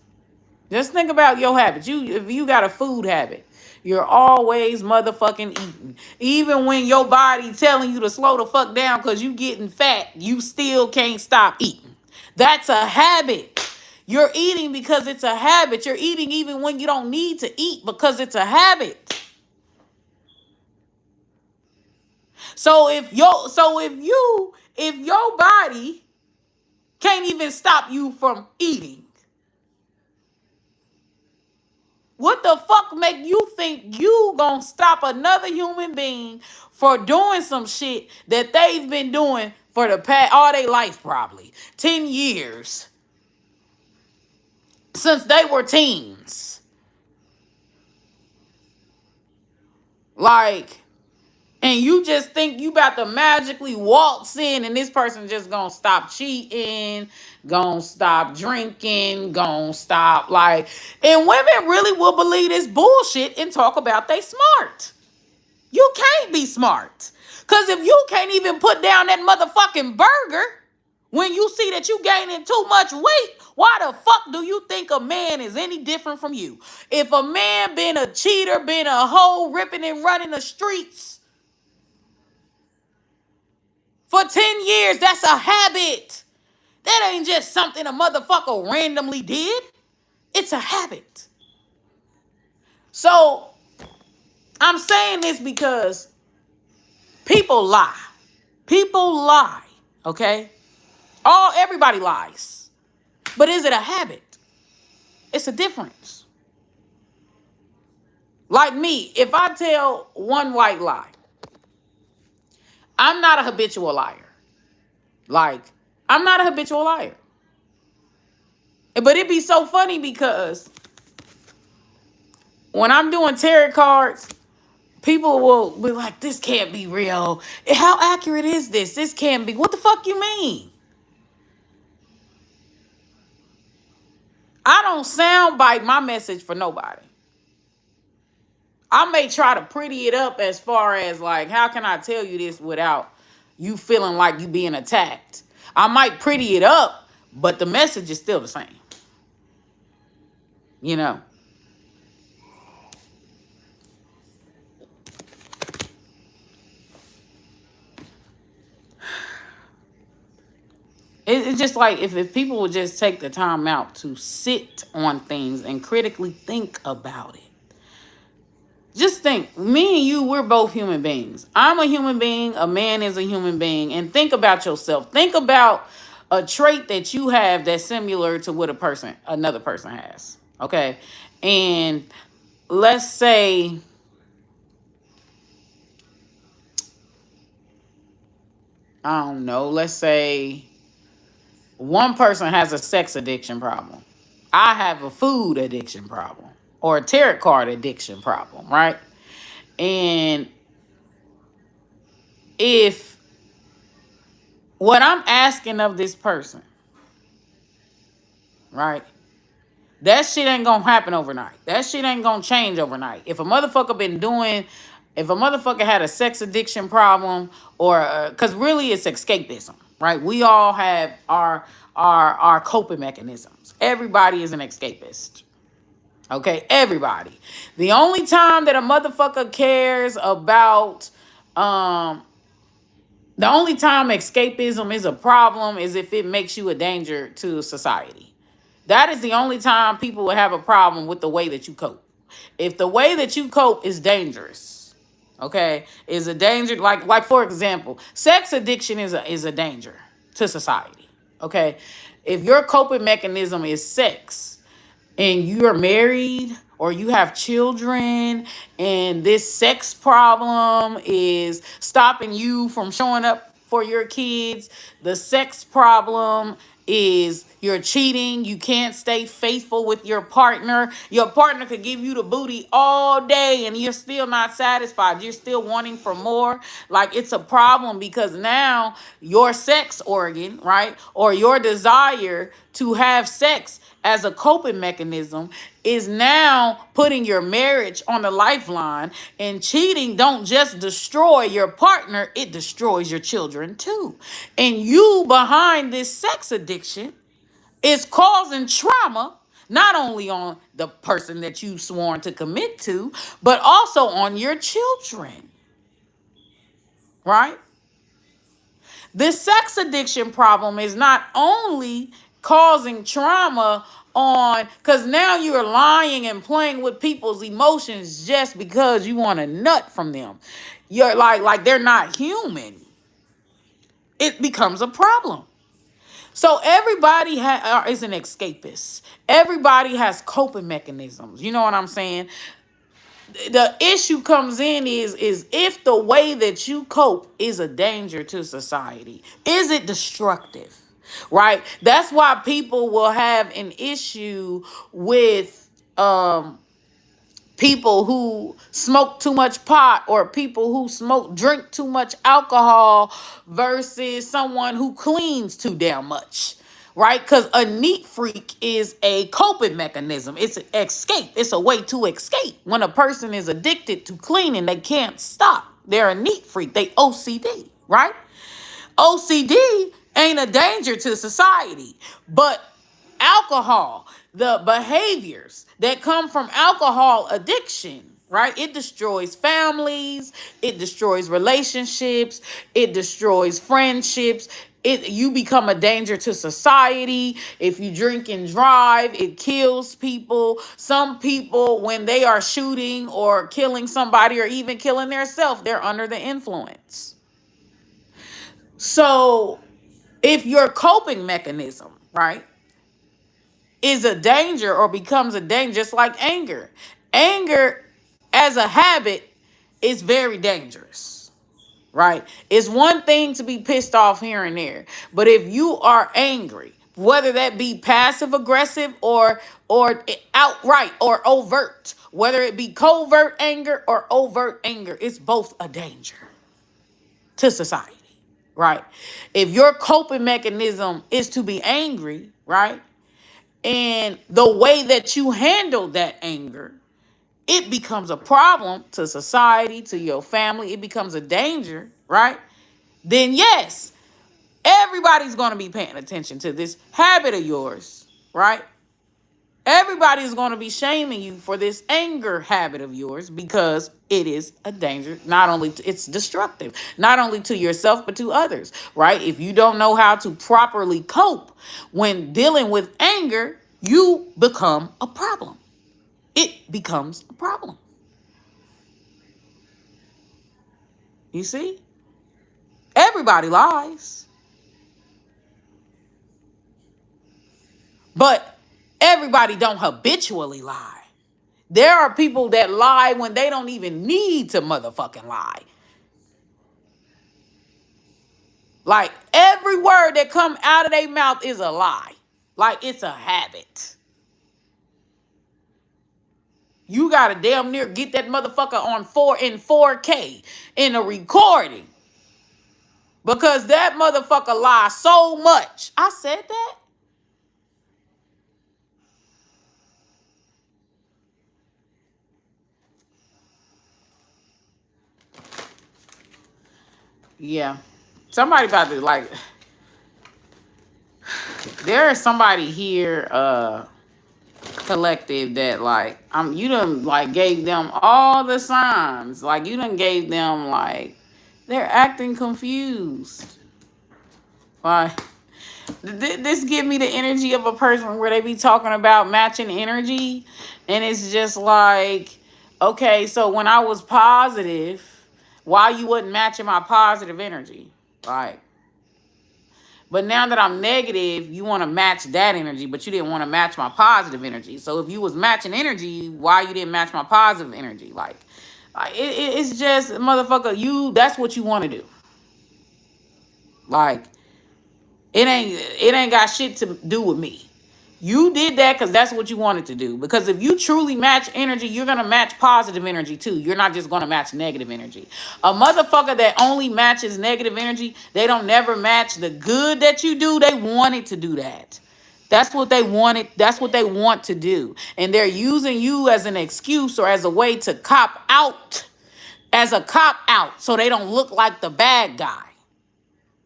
A: Just think about your habits. If you got a food habit, you're always motherfucking eating. Even when your body telling you to slow the fuck down because you getting fat, you still can't stop eating. That's a habit. You're eating because it's a habit. You're eating even when you don't need to eat because it's a habit. So if your body can't even stop you from eating, what the fuck make you think you gonna stop another human being for doing some shit that they've been doing for the past all their life, probably 10 years, since they were teens? Like, and you just think you about to magically waltz in and this person just gonna stop cheating, gonna stop drinking, gonna stop, like, and women really will believe this bullshit and talk about they smart. You can't be smart. Because if you can't even put down that motherfucking burger when you see that you gaining too much weight, why the fuck do you think a man is any different from you? If a man been a cheater, been a hoe, ripping and running the streets for 10 years, that's a habit. That ain't just something a motherfucker randomly did. It's a habit. So I'm saying this because people lie. People lie, okay? Everybody lies. But is it a habit? It's a difference. Like me, if I tell one white lie, I'm not a habitual liar. Like, I'm not a habitual liar. But it'd be so funny because when I'm doing tarot cards, people will be like, this can't be real. How accurate is this? This can't be. What the fuck you mean? I don't soundbite my message for nobody. I may try to pretty it up as far as like, how can I tell you this without you feeling like you being attacked? I might pretty it up, but the message is still the same. You know? It's just like if people would just take the time out to sit on things and critically think about it. Just think, me and you, we're both human beings. I'm a human being, a man is a human being, and think about yourself. Think about a trait that you have that's similar to what another person has. Okay. And let's say, I don't know, let's say one person has a sex addiction problem. I have a food addiction problem or a tarot card addiction problem, right? And if what I'm asking of this person, right? That shit ain't gonna happen overnight. That shit ain't gonna change overnight. If a motherfucker been doing, if a motherfucker had a sex addiction problem, or cause really it's escapism, right? We all have our coping mechanisms. Everybody is an escapist. Okay, everybody. The only time that a motherfucker cares about, um, the only time escapism is a problem is if it makes you a danger to society. That is the only time people will have a problem with the way that you cope. If the way that you cope is dangerous, okay, is a danger. Like for example, sex addiction is a danger to society. Okay, if your coping mechanism is sex, and you're married or you have children, and this sex problem is stopping you from showing up for your kids, the sex problem is you're cheating, you can't stay faithful with your partner could give you the booty all day and you're still not satisfied, you're still wanting for more. Like, it's a problem because now your sex organ, right, or your desire to have sex as a coping mechanism is now putting your marriage on the lifeline. And cheating don't just destroy your partner, it destroys your children too. And you behind this sex addiction is causing trauma not only on the person that you sworn to commit to, but also on your children, right? This sex addiction problem is not only causing trauma on, because now you're lying and playing with people's emotions just because you want a nut from them. You're like they're not human. It becomes a problem. So everybody is an escapist. Everybody has coping mechanisms. You know what I'm saying? The issue comes in is if the way that you cope is a danger to society. Is it destructive? Right? That's why people will have an issue with people who smoke too much pot or people who drink too much alcohol versus someone who cleans too damn much, right? Because a neat freak is a coping mechanism. It's an escape. It's a way to escape. When a person is addicted to cleaning, they can't stop. They're a neat freak. They OCD, right? OCD ain't a danger to society, but alcohol, the behaviors that come from alcohol addiction, right? It destroys families, it destroys relationships, it destroys friendships. You become a danger to society. If you drink and drive, it kills people. Some people, when they are shooting or killing somebody or even killing themselves, they're under the influence. So if your coping mechanism, right, is a danger or becomes a danger, just like anger. Anger as a habit is very dangerous, right? It's one thing to be pissed off here and there, but if you are angry, whether that be passive aggressive or outright or overt, whether it be covert anger or overt anger, it's both a danger to society, right? If your coping mechanism is to be angry, right? And the way that you handle that anger, it becomes a problem to society, to your family. It becomes a danger, right? Then yes, everybody's going to be paying attention to this habit of yours, right? Everybody's going to be shaming you for this anger habit of yours because it is a danger. Not only it's destructive, not only to yourself, but to others, right? If you don't know how to properly cope when dealing with anger, you become a problem. It becomes a problem. You see? Everybody lies. But everybody don't habitually lie. There are people that lie when they don't even need to motherfucking lie. Like every word that come out of their mouth is a lie. Like it's a habit. You gotta damn near get that motherfucker on 4K in a recording. Because that motherfucker lies so much. I said that. Yeah. Somebody about to like there is somebody here, collective that like you done like gave them all the signs. Like you done gave them like they're acting confused. Why? This give me the energy of a person where they be talking about matching energy, and it's just like, okay, so when I was positive, why you wasn't matching my positive energy? Like, but now that I'm negative, you want to match that energy, but you didn't want to match my positive energy. So if you was matching energy, why you didn't match my positive energy? Like it's just motherfucker. That's what you want to do. Like it ain't got shit to do with me. You did that because that's what you wanted to do. Because if you truly match energy, you're going to match positive energy too. You're not just going to match negative energy. A motherfucker that only matches negative energy, they don't never match the good that you do. They wanted to do that. That's what they wanted. That's what they want to do. And they're using you as an excuse or as a way to cop out, as a cop out, so they don't look like the bad guy.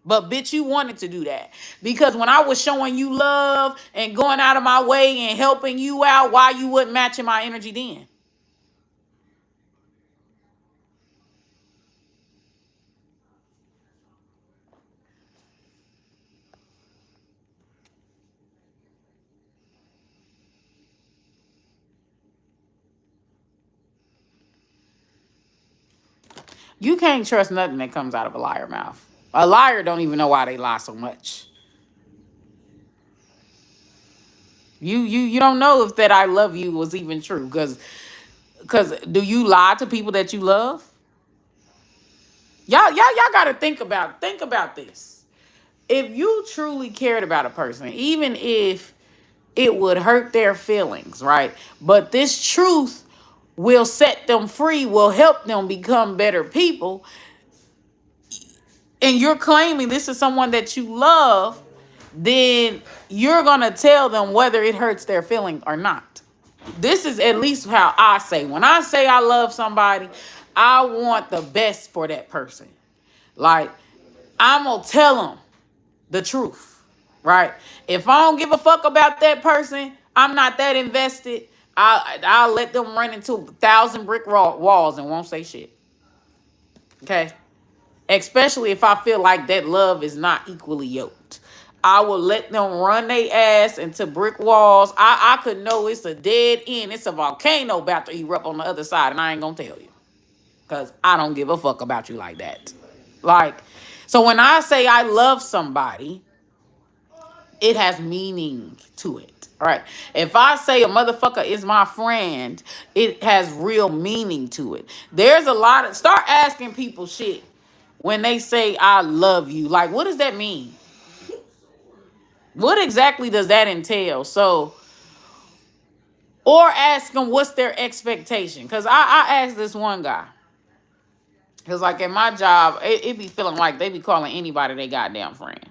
A: But bitch, you wanted to do that. Because when I was showing you love and going out of my way and helping you out, why you wasn't matching my energy then? You can't trust nothing that comes out of a liar mouth. A liar don't even know why they lie so much. You don't know if that I love you was even true. Cause do you lie to people that you love? Y'all gotta think about this. If you truly cared about a person, even if it would hurt their feelings, right? But this truth will set them free, will help them become better people. And you're claiming this is someone that you love, then you're going to tell them whether it hurts their feeling or not. This is at least how I say. When I say I love somebody, I want the best for that person. Like, I'm going to tell them the truth, right? If I don't give a fuck about that person, I'm not that invested. I'll let them run into 1,000 brick walls and won't say shit. Okay? Especially if I feel like that love is not equally yoked. I will let them run their ass into brick walls. I could know it's a dead end. It's a volcano about to erupt on the other side, and I ain't gonna tell you. Because I don't give a fuck about you like that. Like, so when I say I love somebody, it has meaning to it. All right. If I say a motherfucker is my friend, it has real meaning to it. There's a lot of start asking people shit when they say I love you. Like, what does that mean? What exactly does that entail? So, or ask them what's their expectation. Because I asked this one guy. Because, like, at my job, it be feeling like they be calling anybody they goddamn friend.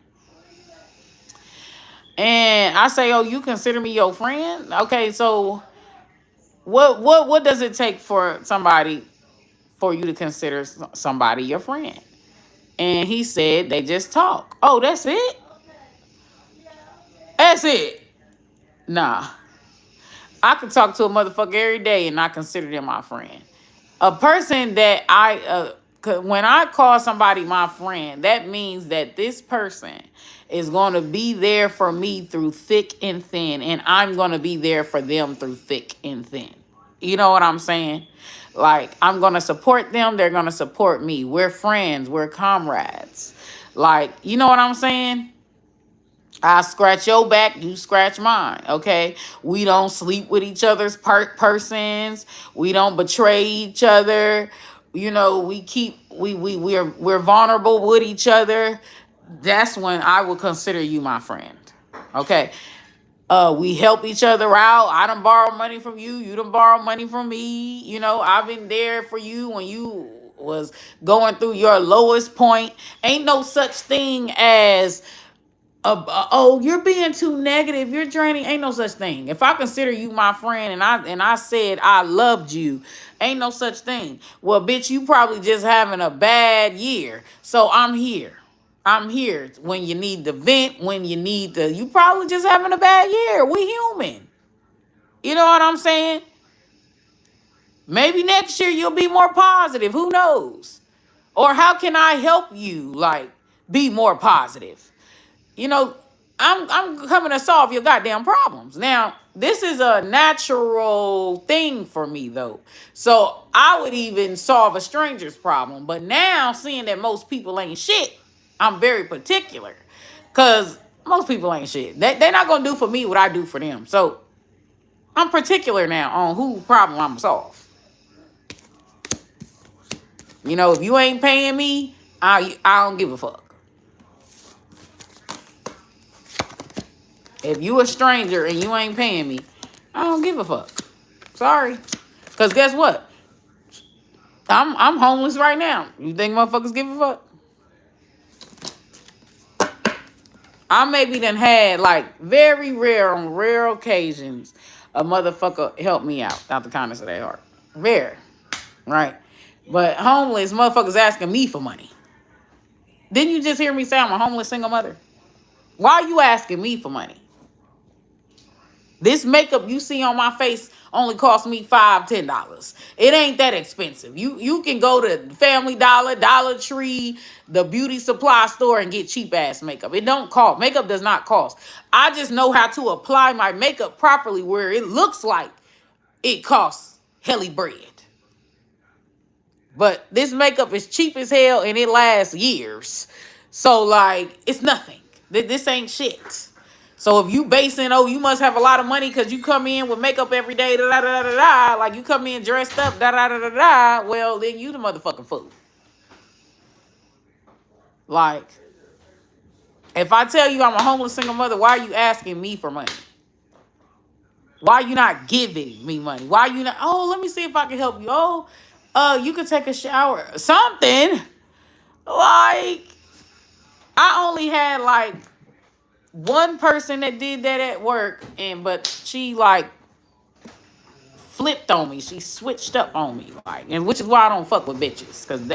A: And I say, oh, you consider me your friend? Okay, so what does it take for you to consider somebody your friend? And he said they just talk. Oh, that's it? That's it. Nah. I could talk to a motherfucker every day and not consider them my friend. A person that when I call somebody my friend, that means that this person is going to be there for me through thick and thin, and I'm going to be there for them through thick and thin. You know what I'm saying? Like, I'm going to support them. They're going to support me. We're friends. We're comrades. Like, you know what I'm saying? I scratch your back, you scratch mine. Okay, we don't sleep with each other's persons. We don't betray each other. You know, we're vulnerable with each other. That's when I would consider you my friend. Okay. We help each other out. I done borrow money from you. You done borrow money from me. You know, I've been there for you when you was going through your lowest point. Ain't no such thing as oh, you're being too negative, you're draining. Ain't no such thing. If I consider you my friend and I said I loved you, ain't no such thing. Well, bitch, you probably just having a bad year, so I'm here. I'm here when you need the vent, when you need the, you probably just having a bad year. We human. You know what I'm saying? Maybe next year you'll be more positive. Who knows? Or how can I help you, like, be more positive? You know, I'm coming to solve your goddamn problems. Now, this is a natural thing for me though. So I would even solve a stranger's problem. But now, seeing that most people ain't shit, I'm very particular. Cause most people ain't shit. They're not gonna do for me what I do for them. So I'm particular now on who problem I'm gonna solve. You know, if you ain't paying me, I don't give a fuck. If you a stranger and you ain't paying me, I don't give a fuck. Sorry. Cause guess what? I'm homeless right now. You think motherfuckers give a fuck? I maybe done had, like, very rare, on rare occasions, a motherfucker help me out the kindness of their heart. Rare. Right? But homeless motherfuckers asking me for money. Didn't you just hear me say I'm a homeless single mother? Why are you asking me for money? This makeup you see on my face only cost me $5-10. It ain't that expensive. You can go to Family Dollar, Dollar Tree, the beauty supply store and get cheap ass makeup. It don't cost. Makeup does not cost. I just know how to apply my makeup properly where it looks like it costs helly bread. But this makeup is cheap as hell and it lasts years. So, like, it's nothing. This ain't shit. So if you basing, oh, you must have a lot of money because you come in with makeup every day, da da da da da, like you come in dressed up, da da da da da, well, then you the motherfucking fool. Like, if I tell you I'm a homeless single mother, why are you asking me for money? Why are you not giving me money? Why are you not, oh, let me see if I can help you. Oh, you could take a shower. Something. Like, I only had like one person that did that at work, but she like flipped on me. She switched up on me, like, and which is why I don't fuck with bitches, cause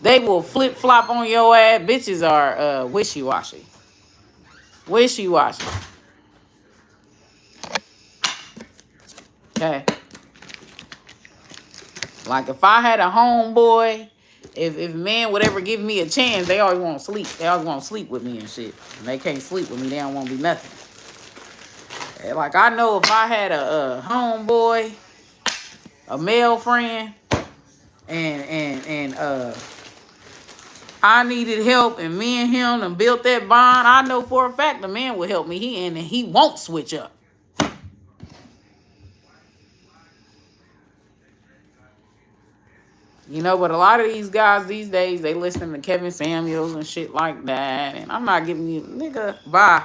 A: they will flip flop on your ass. Bitches are wishy washy, wishy washy. Okay, like if I had a homeboy, if men would ever give me a chance, they always want to sleep. They always want to sleep with me and shit. And they can't sleep with me. They don't want to be nothing. And like I know if I had a homeboy, a male friend, and I needed help, and me and him and built that bond, I know for a fact the man will help me. He won't switch up. You know, but a lot of these guys these days, they listen to Kevin Samuels and shit like that. And I'm not giving you, nigga, bye.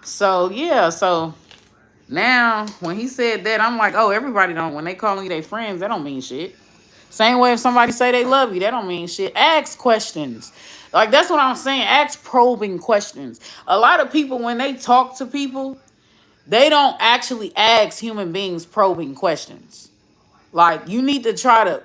A: So, yeah, so now when he said that, I'm like, oh, everybody don't, when they calling you their friends, that don't mean shit. Same way if somebody say they love you, that don't mean shit. Ask questions. Like, that's what I'm saying. Ask probing questions. A lot of people, when they talk to people, they don't actually ask human beings probing questions. Like, you need to try to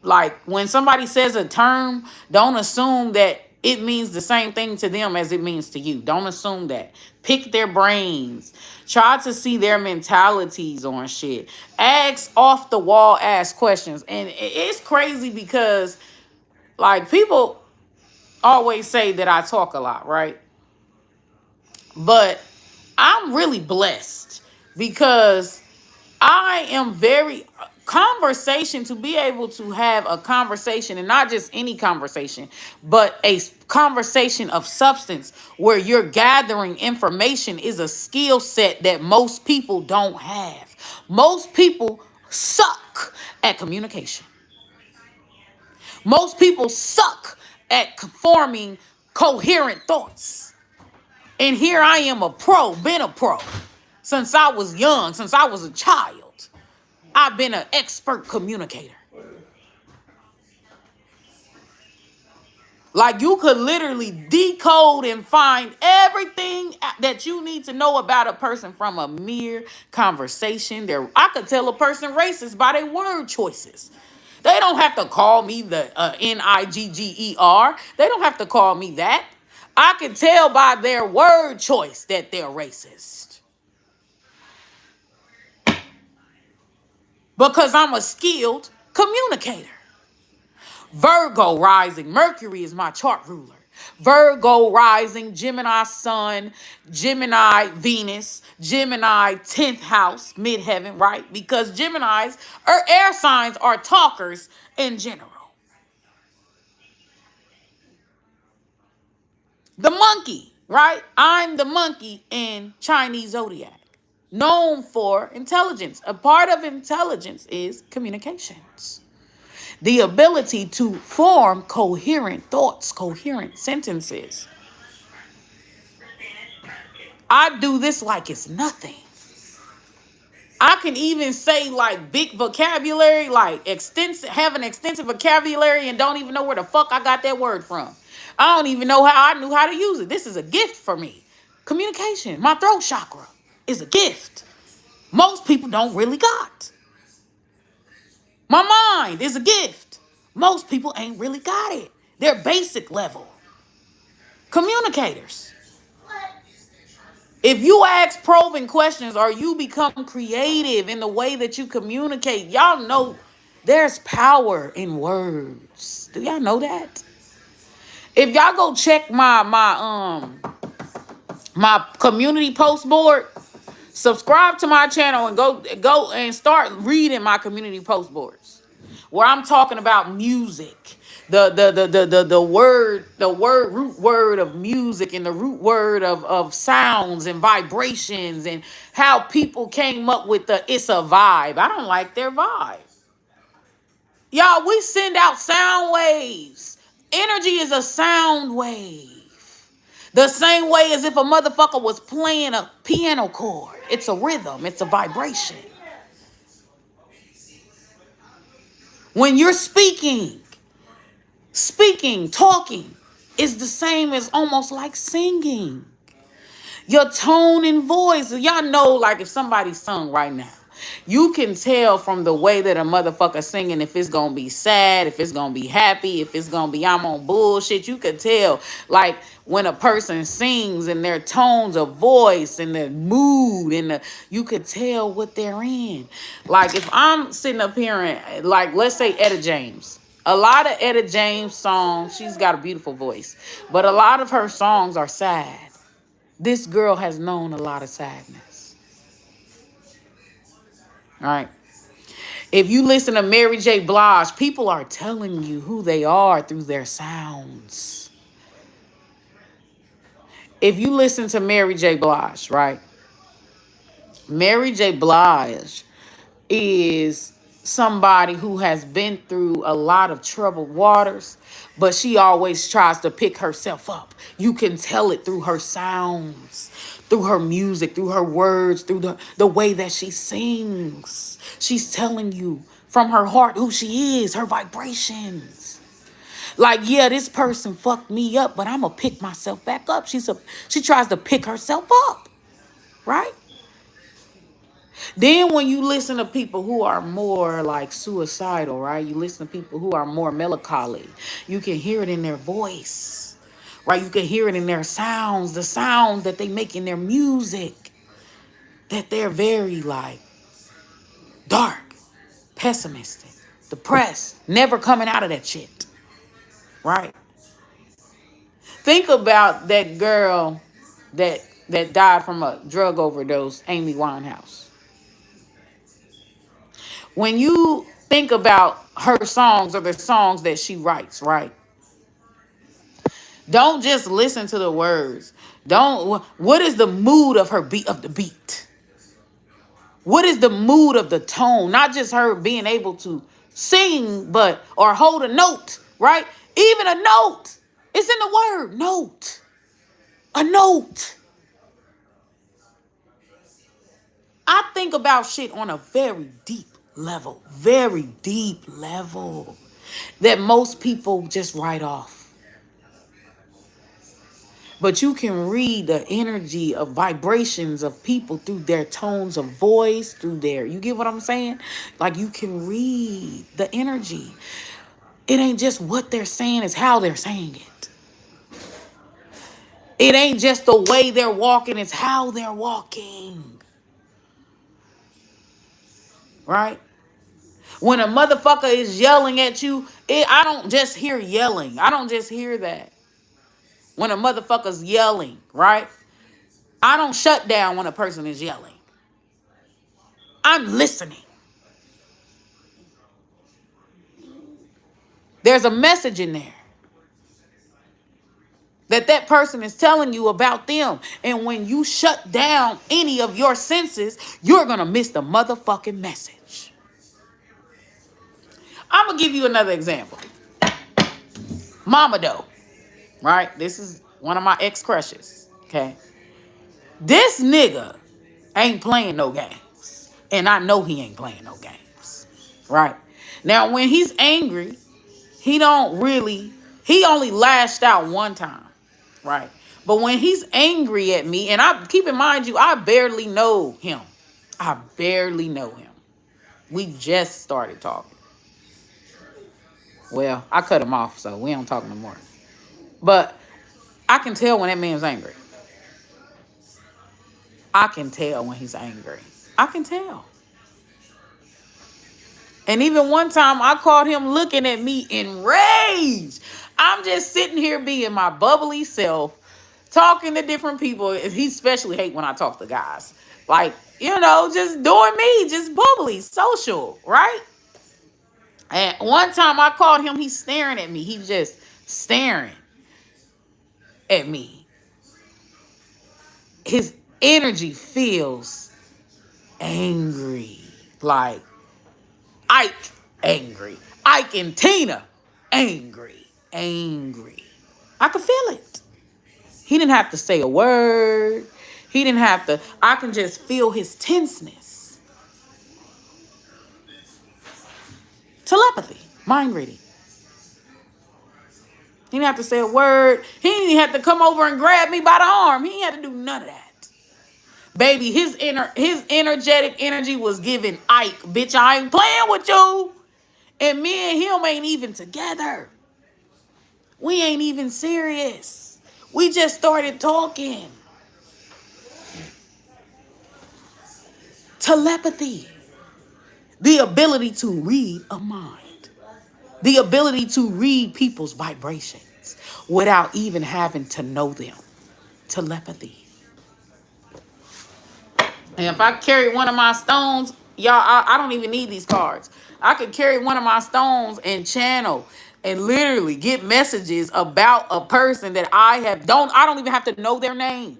A: like, when somebody says a term, don't assume that it means the same thing to them as it means to you. Don't assume that. Pick their brains. Try to see their mentalities on shit. Ask off the wall, ask questions. And it's crazy because, like, people always say that I talk a lot, right? But I'm really blessed because I am very conversation, to be able to have a conversation, and not just any conversation, but a conversation of substance where you're gathering information, is a skill set that most people don't have. Most people suck at communication. Most people suck at forming coherent thoughts. And here I am, a pro, been a pro since I was young, since I was a child. I've been an expert communicator. Like, you could literally decode and find everything that you need to know about a person from a mere conversation. I could tell a person racist by their word choices. They don't have to call me the Nigger. They don't have to call me that. I can tell by their word choice that they're racist. Because I'm a skilled communicator. Virgo rising. Mercury is my chart ruler. Virgo rising, Gemini sun, Gemini Venus, Gemini 10th house, midheaven, right? Because Geminis, or air signs, are talkers in general. The monkey, right? I'm the monkey in Chinese zodiac, known for intelligence. A part of intelligence is communications. The ability to form coherent thoughts, coherent sentences. I do this like it's nothing. I can even say like big vocabulary, like have an extensive vocabulary and don't even know where the fuck I got that word from. I don't even know how I knew how to use it. This is a gift for me. Communication, my throat chakra is a gift. Most people don't really got. My mind is a gift. Most people ain't really got it. They're basic level communicators. If you ask probing questions or you become creative in the way that you communicate, y'all know there's power in words. Do y'all know that? If y'all go check my community post board, subscribe to my channel and go and start reading my community post boards, where I'm talking about music, the root word of music, and the root word of sounds and vibrations, and how people came up with it's a vibe. I don't like their vibe. Y'all, we send out sound waves. Energy is a sound wave. The same way as if a motherfucker was playing a piano chord. It's a rhythm. It's a vibration. When you're speaking, talking is the same as almost like singing. Your tone and voice. Y'all know, like, if somebody sung right now, you can tell from the way that a motherfucker singing if it's gonna be sad, if it's gonna be happy, if it's gonna be I'm on bullshit. You can tell, like, when a person sings and their tones of voice and their mood and you could tell what they're in. Like, if I'm sitting up here and, like, let's say Etta James. A lot of Etta James songs, she's got a beautiful voice, but a lot of her songs are sad. This girl has known a lot of sadness. All right. If you listen to Mary J. Blige, people are telling you who they are through their sounds. If you listen to Mary J. Blige, right? Mary J. Blige is somebody who has been through a lot of troubled waters, but she always tries to pick herself up. You can tell it through her sounds, through her music, through her words, through the way that she sings. She's telling you from her heart who she is, her vibrations. Like, yeah, this person fucked me up, but I'm going to pick myself back up. She tries to pick herself up, right? Then when you listen to people who are more like suicidal, right? You listen to people who are more melancholy. You can hear it in their voice, right? You can hear it in their sounds, the sounds that they make in their music, that they're very like dark, pessimistic, depressed, never coming out of that shit, right? Think about that girl that died from a drug overdose, Amy Winehouse. When you think about her songs or the songs that she writes, right? Don't just listen to the words. Don't. What is the mood of her beat of the beat? What is the mood of the tone? Not just her being able to sing, but or hold a note, right? Even a note. It's in the word. Note. A note. I think about shit on a very deep level. Very deep level. That most people just write off. But you can read the energy of vibrations of people through their tones of voice, through their, you get what I'm saying? Like you can read the energy. It ain't just what they're saying, it's how they're saying it. It ain't just the way they're walking, it's how they're walking. Right? When a motherfucker is yelling at you, I don't just hear yelling. I don't just hear that. When a motherfucker's yelling, right? I don't shut down when a person is yelling. I'm listening. There's a message in there that person is telling you about them. And when you shut down any of your senses, you're going to miss the motherfucking message. I'm going to give you another example. Mama Doe, right? This is one of my ex-crushes, okay? This nigga ain't playing no games. And I know he ain't playing no games, right? Now, when he's angry, he only lashed out one time, right? But when he's angry at me, and I keep in mind you, I barely know him. I barely know him. We just started talking. Well, I cut him off, so we don't talk no more. But I can tell when that man's angry. I can tell when he's angry. I can tell. And even one time I caught him looking at me enraged. I'm just sitting here being my bubbly self, talking to different people. He especially hate when I talk to guys. Like, just doing me, just bubbly, social, right? And one time I caught him, he's staring at me. He's just staring at me. His energy feels angry. Like Ike angry. Ike and Tina angry. I could feel it. He didn't have to say a word. He didn't have to. I can just feel his tenseness. Telepathy. Mind reading. He didn't have to say a word. He didn't even have to come over and grab me by the arm. He didn't have to do none of that. Baby, his energetic energy was giving Ike, bitch, I ain't playing with you. And me and him ain't even together. We ain't even serious. We just started talking. Telepathy. The ability to read a mind. The ability to read people's vibrations without even having to know them. Telepathy. And if I carry one of my stones, y'all, I don't even need these cards. I could carry one of my stones and channel and literally get messages about a person that I don't even have to know their name.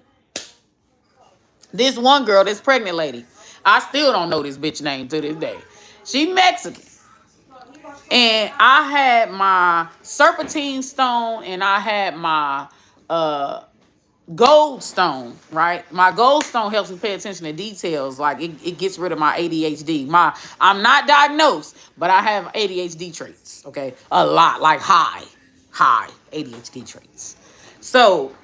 A: This one girl, this pregnant lady, I still don't know this bitch name to this day. She Mexican. And I had my serpentine stone and I had my gold stone, right? My gold stone helps me pay attention to details. Like it gets rid of my ADHD. I'm not diagnosed, but I have ADHD traits, okay? A lot, like high ADHD traits. So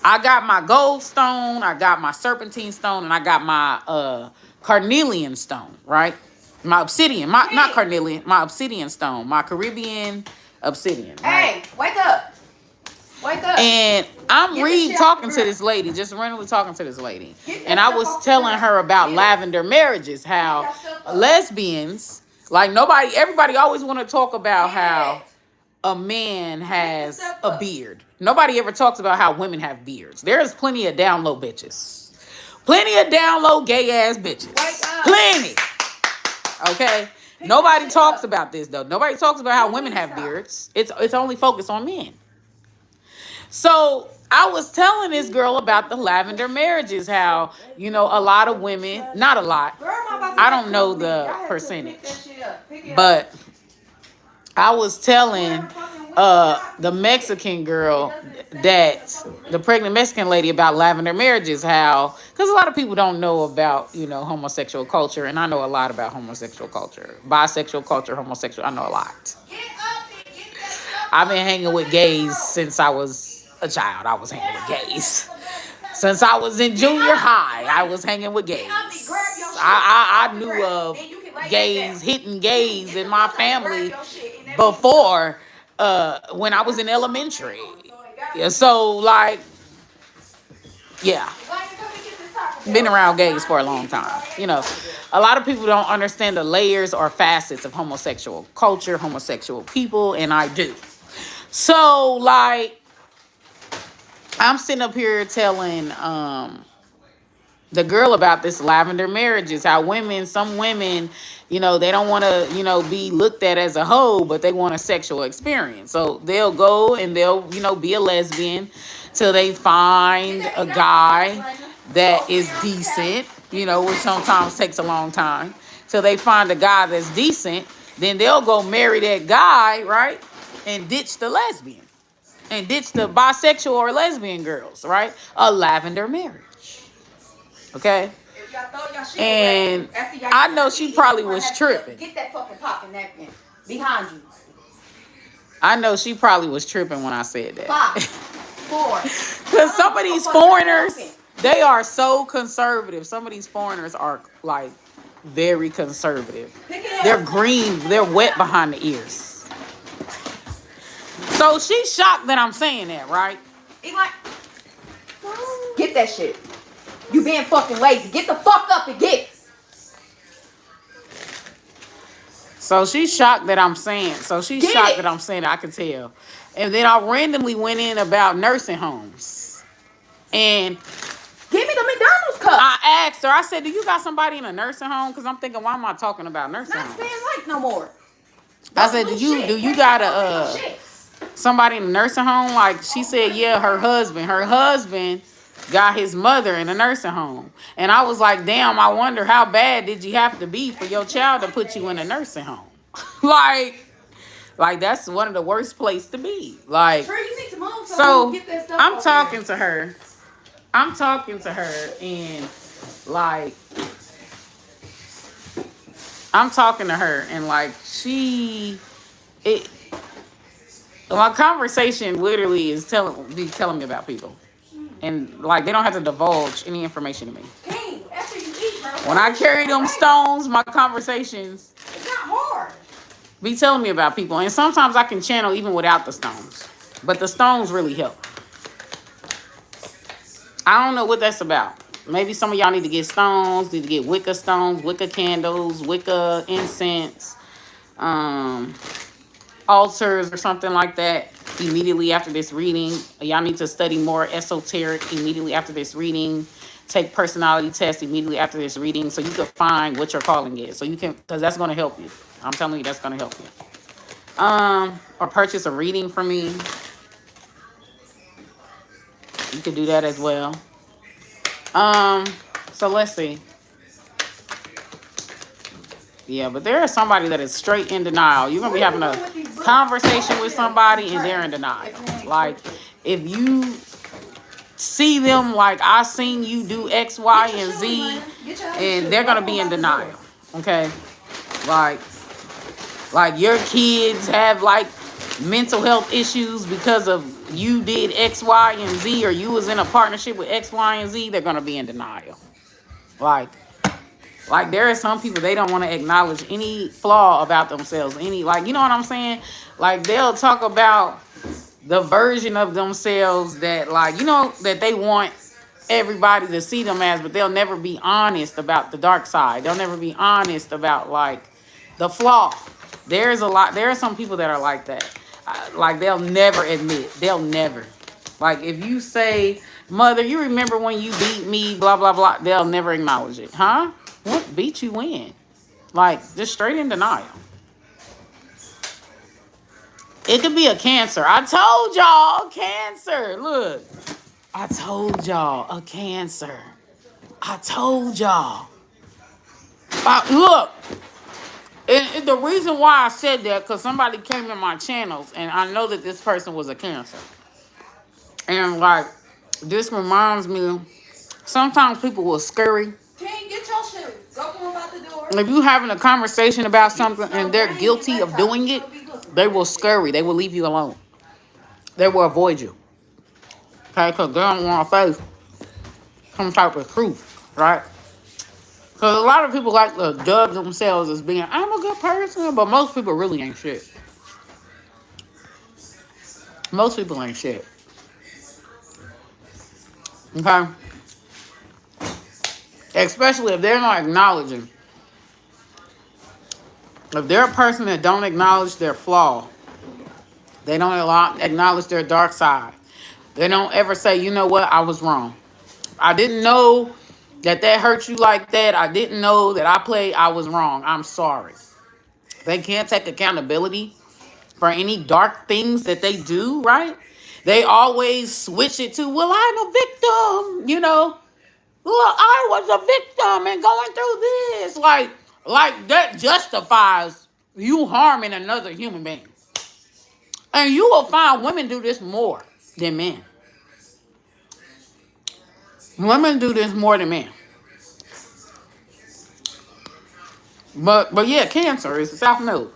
A: I got my gold stone, I got my serpentine stone, and I got my carnelian stone, right? My obsidian, not carnelian, my obsidian stone, my Caribbean obsidian. Right?
B: Hey, wake up. Wake up.
A: And I'm talking to this lady, just randomly talking to this lady. And I was telling her about lavender marriages, how lesbians, like everybody always want to talk about how a man has a beard. Nobody ever talks about how women have beards. There's plenty of down low bitches. Plenty of down low gay ass bitches. Plenty. Okay? Nobody talks about this though. Nobody talks about how women have beards. It's only focused on men. So I was telling this girl about the lavender marriages, how, you know, a lot of women, not a lot, I don't know the percentage, but I was telling the Mexican girl that the pregnant Mexican lady about lavender marriages, how, because a lot of people don't know about, you know, homosexual culture, and I know a lot about homosexual culture, bisexual culture, homosexual, I know a lot. I've been hanging with gays since I was a child. I was hanging with gays. Since I was in junior high, I was hanging with gays. I knew of gays, hitting gays in my family before when I was in elementary. Yeah, so like, yeah, been around gays for a long time. You know, a lot of people don't understand the layers or facets of homosexual culture, homosexual people, and I do. So like, I'm sitting up here telling the girl about this lavender marriages, how some women, you know, they don't want to, you know, be looked at as a hoe, but they want a sexual experience. So they'll go and they'll, you know, be a lesbian till they find a guy that is decent, you know, which sometimes takes a long time. Till they find a guy that's decent, then they'll go marry that guy, right? And ditch the lesbian. And ditch the bisexual or lesbian girls, right? A lavender marriage. Okay? And I know she probably was tripping.
B: Get that fucking popping napkin behind you.
A: I know she probably was tripping when I said that.
B: 5, 4.
A: Because some of these foreigners, they are so conservative. Some of these foreigners are like very conservative. They're green. They're wet behind the ears. So she's shocked that I'm saying that, right?
B: Get that shit. You being fucking lazy. Get the fuck up and get it.
A: So she's shocked that I'm saying. That I'm saying that, I can tell. And then I randomly went in about nursing homes. And
B: give me the McDonald's cup.
A: I asked her, I said, do you got somebody in a nursing home? Because I'm thinking, why am I talking about nursing homes?
B: Not staying light no more.
A: I said, do you got somebody in a nursing home? Like, she said, yeah, her husband got his mother in a nursing home. And I was like, damn, I wonder how bad did you have to be for your child to put you in a nursing home? like that's one of the worst places to be. Like,
B: sure, you need to move
A: so
B: get that stuff
A: I'm talking to her and like, I'm talking to her and like my conversation literally is telling me about people. And like, they don't have to divulge any information to me.
B: Hey, after you eat, bro,
A: when I carry them stones, my conversations,
B: it's not hard.
A: Be telling me about people. And sometimes I can channel even without the stones. But the stones really help. I don't know what that's about. Maybe some of y'all need to get stones, need to get Wicca stones, Wicca candles, Wicca incense, altars or something like that immediately after this reading. Y'all need to study more esoteric immediately after this reading. Take personality tests immediately after this reading so you can find what your calling is. So you can, because that's going to help you. I'm telling you, that's going to help you. Or purchase a reading from me. You can do that as well. So let's see. Yeah, but there is somebody that is straight in denial. You're going to be having a conversation with somebody and they're in denial. Like, if you see them like, I seen you do X, Y, and Z, and they're going to be in denial. Okay? Like your kids have like mental health issues because of you did X, Y, and Z, or you was in a partnership with X, Y, and Z, they're going to be in denial. Like there are some people, they don't want to acknowledge any flaw about themselves. You know what I'm saying? Like, they'll talk about the version of themselves that, like, you know, that they want everybody to see them as, but they'll never be honest about the dark side. They'll never be honest about, like, the flaw. There are some people that are like that. Like, they'll never admit. They'll never. Like, if you say, mother, you remember when you beat me, blah, blah, blah, they'll never acknowledge it. Huh? What beat you in? Like, just straight in denial. It could be a cancer. I told y'all, cancer. Look, I told y'all, a cancer. I told y'all. Look, and the reason why I said that, because somebody came in my channels, and I know that this person was a cancer. And, like, this reminds me, sometimes people will scurry.
B: King, get your shoes. Go come out the door.
A: If you having a conversation about something and they're guilty of doing it, they will scurry. They will leave you alone. They will avoid you. Okay, because they don't want to face some type of truth, right? Because a lot of people like to dub themselves as being, I'm a good person, but most people really ain't shit. Most people ain't shit. Okay? Especially if they're not acknowledging. If they're a person that don't acknowledge their flaw, they don't acknowledge their dark side. They don't ever say, you know what, I was wrong. I didn't know that hurt you like that. I didn't know that I was wrong. I'm sorry. They can't take accountability for any dark things that they do, right? They always switch it to, well, I'm a victim, you know. Well, I was a victim and going through this. Like that justifies you harming another human being. And you will find women do this more than men. Women do this more than men. But yeah, cancer is a South Node.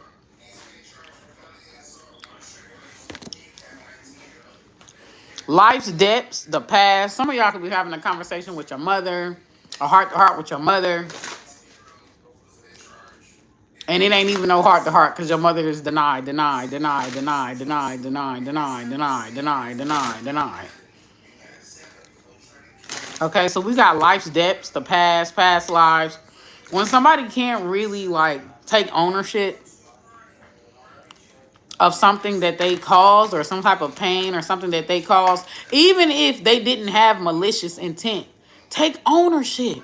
A: Life's depths, the past. Some of y'all could be having a conversation with your mother, a heart-to-heart with your mother. And it ain't even no heart-to-heart because your mother is denied. Okay, so we got life's depths, the past lives. When somebody can't really, like, take ownership of something that they caused or some type of pain or something that they caused, even if they didn't have malicious intent, take ownership.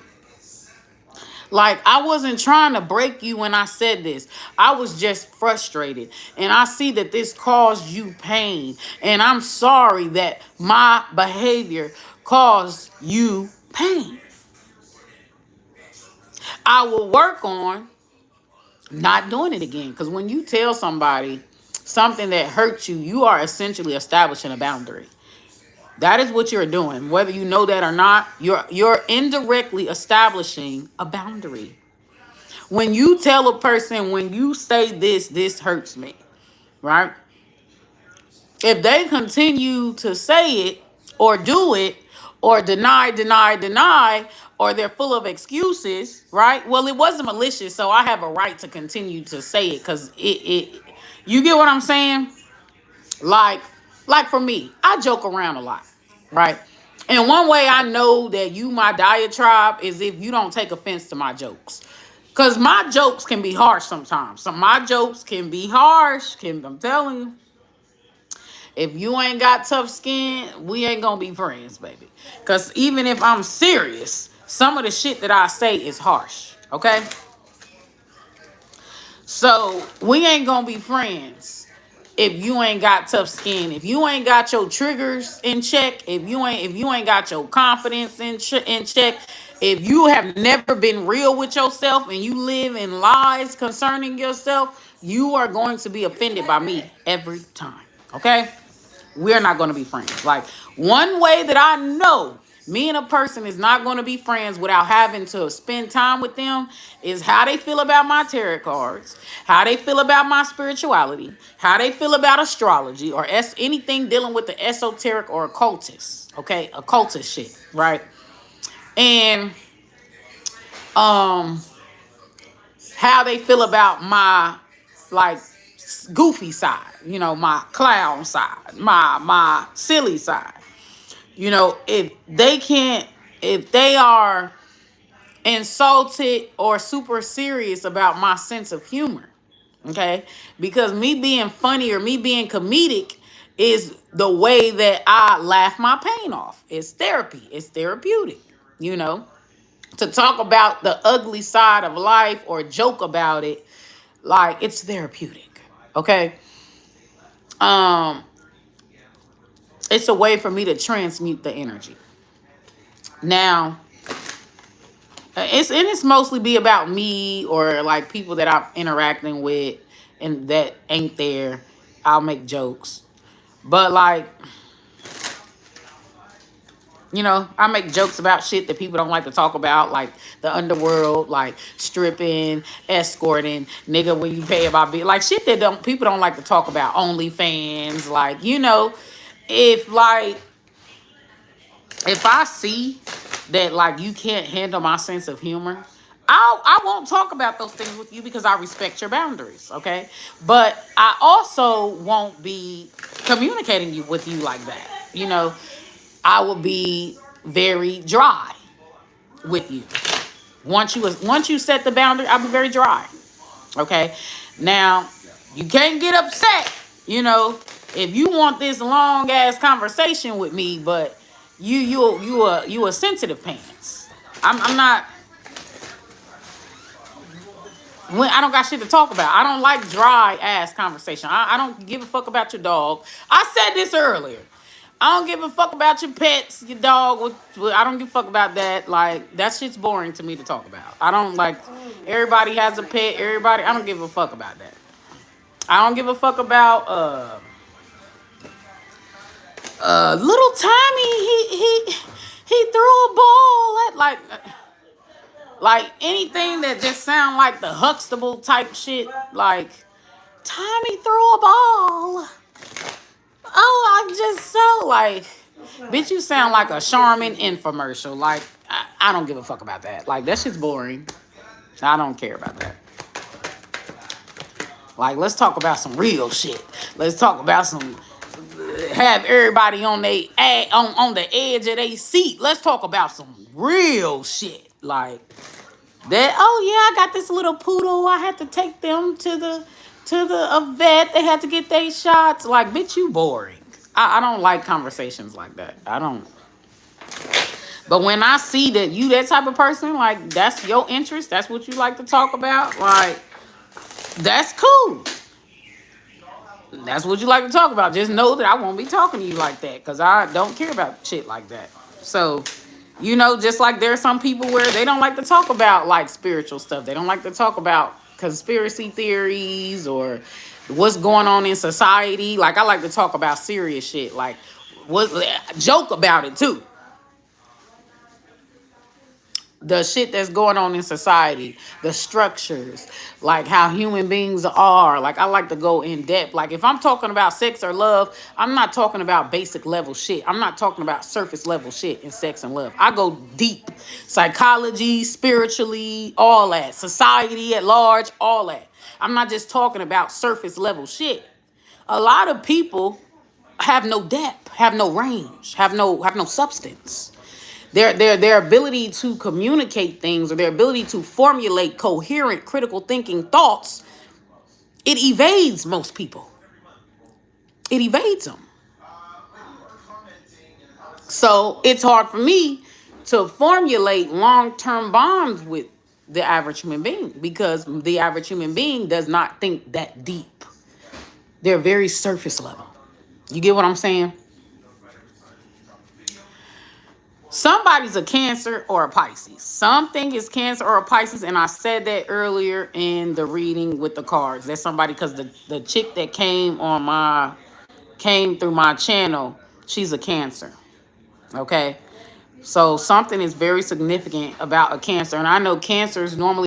A: Like, I wasn't trying to break you when I said this. I was just frustrated. And I see that this caused you pain. And I'm sorry that my behavior caused you pain. I will work on not doing it again. Because when you tell somebody something that hurts you, you are essentially establishing a boundary. That is what you're doing. Whether you know that or not, you're indirectly establishing a boundary. When you tell a person, when you say this hurts me, right? If they continue to say it or do it or deny, or they're full of excuses, right? Well, it wasn't malicious, so I have a right to continue to say it because you get what I'm saying? Like for me, I joke around a lot, right? And one way I know that you my diatribe is if you don't take offense to my jokes. Because my jokes can be harsh sometimes. So my jokes can be harsh. I'm telling you. If you ain't got tough skin, we ain't going to be friends, baby. Because even if I'm serious, some of the shit that I say is harsh, okay? So we ain't going to be friends if you ain't got tough skin, if you ain't got your triggers in check, if you ain't got your confidence in check, if you have never been real with yourself and you live in lies concerning yourself, you are going to be offended by me every time, okay? We're not going to be friends. Like, one way that I know me and a person is not going to be friends without having to spend time with them is how they feel about my tarot cards, how they feel about my spirituality, how they feel about astrology or anything dealing with the esoteric or occultist, okay? Occultist shit, right? And how they feel about my, like, goofy side, you know, my clown side, my silly side. You know, if they are insulted or super serious about my sense of humor, okay? Because me being funny or me being comedic is the way that I laugh my pain off. It's therapy. It's therapeutic, you know? to talk about the ugly side of life or joke about it, like it's therapeutic. Okay. Um, it's a way for me to transmute the energy. Now, it's mostly be about me or like people that I'm interacting with and that ain't there. I'll make jokes. But like, you know, I make jokes about shit that people don't like to talk about, like the underworld, like stripping, escorting, nigga when you pay about bill, like shit that don't people don't like to talk about. OnlyFans, like you know, if like if I see that like you can't handle my sense of humor, I won't talk about those things with you because I respect your boundaries, okay? But I also won't be communicating with you like that. You know, I will be very dry with you. Once you set the boundary, I'll be very dry. Okay. Now, you can't get upset, you know, if you want this long ass conversation with me, but you a sensitive pants. I'm not when I don't got shit to talk about. I don't like dry ass conversation. I don't give a fuck about your dog. I said this earlier. I don't give a fuck about your pets, your dog. I don't give a fuck about that. Like, that shit's boring to me to talk about. I don't like, everybody has a pet. Everybody, I don't give a fuck about that. I don't give a fuck about, little Tommy. He threw a ball at, like anything that just sound like the Huxtable type shit. Like, Tommy threw a ball. Oh, I just so like, bitch, you sound like a Charmin infomercial. Like, I don't give a fuck about that. Like, that shit's boring. I don't care about that. Like, let's talk about some real shit. Let's talk about some, have everybody on they on the edge of their seat. Let's talk about some real shit. Like that. Oh yeah, I got this little poodle. I had to take them to the vet. They had to get their shots. Like, bitch, you boring. I don't like conversations like that. I don't. But when I see that you that type of person, like that's your interest, that's what you like to talk about, like that's cool. That's what you like to talk about. Just know that I won't be talking to you like that because I don't care about shit like that. So, you know, just like there are some people where they don't like to talk about like spiritual stuff. They don't like to talk about conspiracy theories or what's going on in society. Like I like to talk about serious shit. Like what joke about it too. The shit that's going on in society, the structures, like how human beings are. Like I like to go in depth. Like if I'm talking about sex or love, I'm not talking about basic level shit. I'm not talking about surface level shit in sex and love. I go deep. Psychology, spiritually, all that. Society at large, all that. I'm not just talking about surface level shit. A lot of people have no depth, have no range, have no substance. Their ability to communicate things or their ability to formulate coherent critical thinking thoughts, it evades most people. It evades them. So it's hard for me to formulate long-term bonds with the average human being because the average human being does not think that deep. They're very surface level. You get what I'm saying? Somebody's a Cancer or a Pisces. Something is Cancer or a Pisces, and I said that earlier in the reading with the cards. That's somebody because the chick that came through my channel, she's a Cancer. Okay, so something is very significant about a Cancer, and I know Cancers normally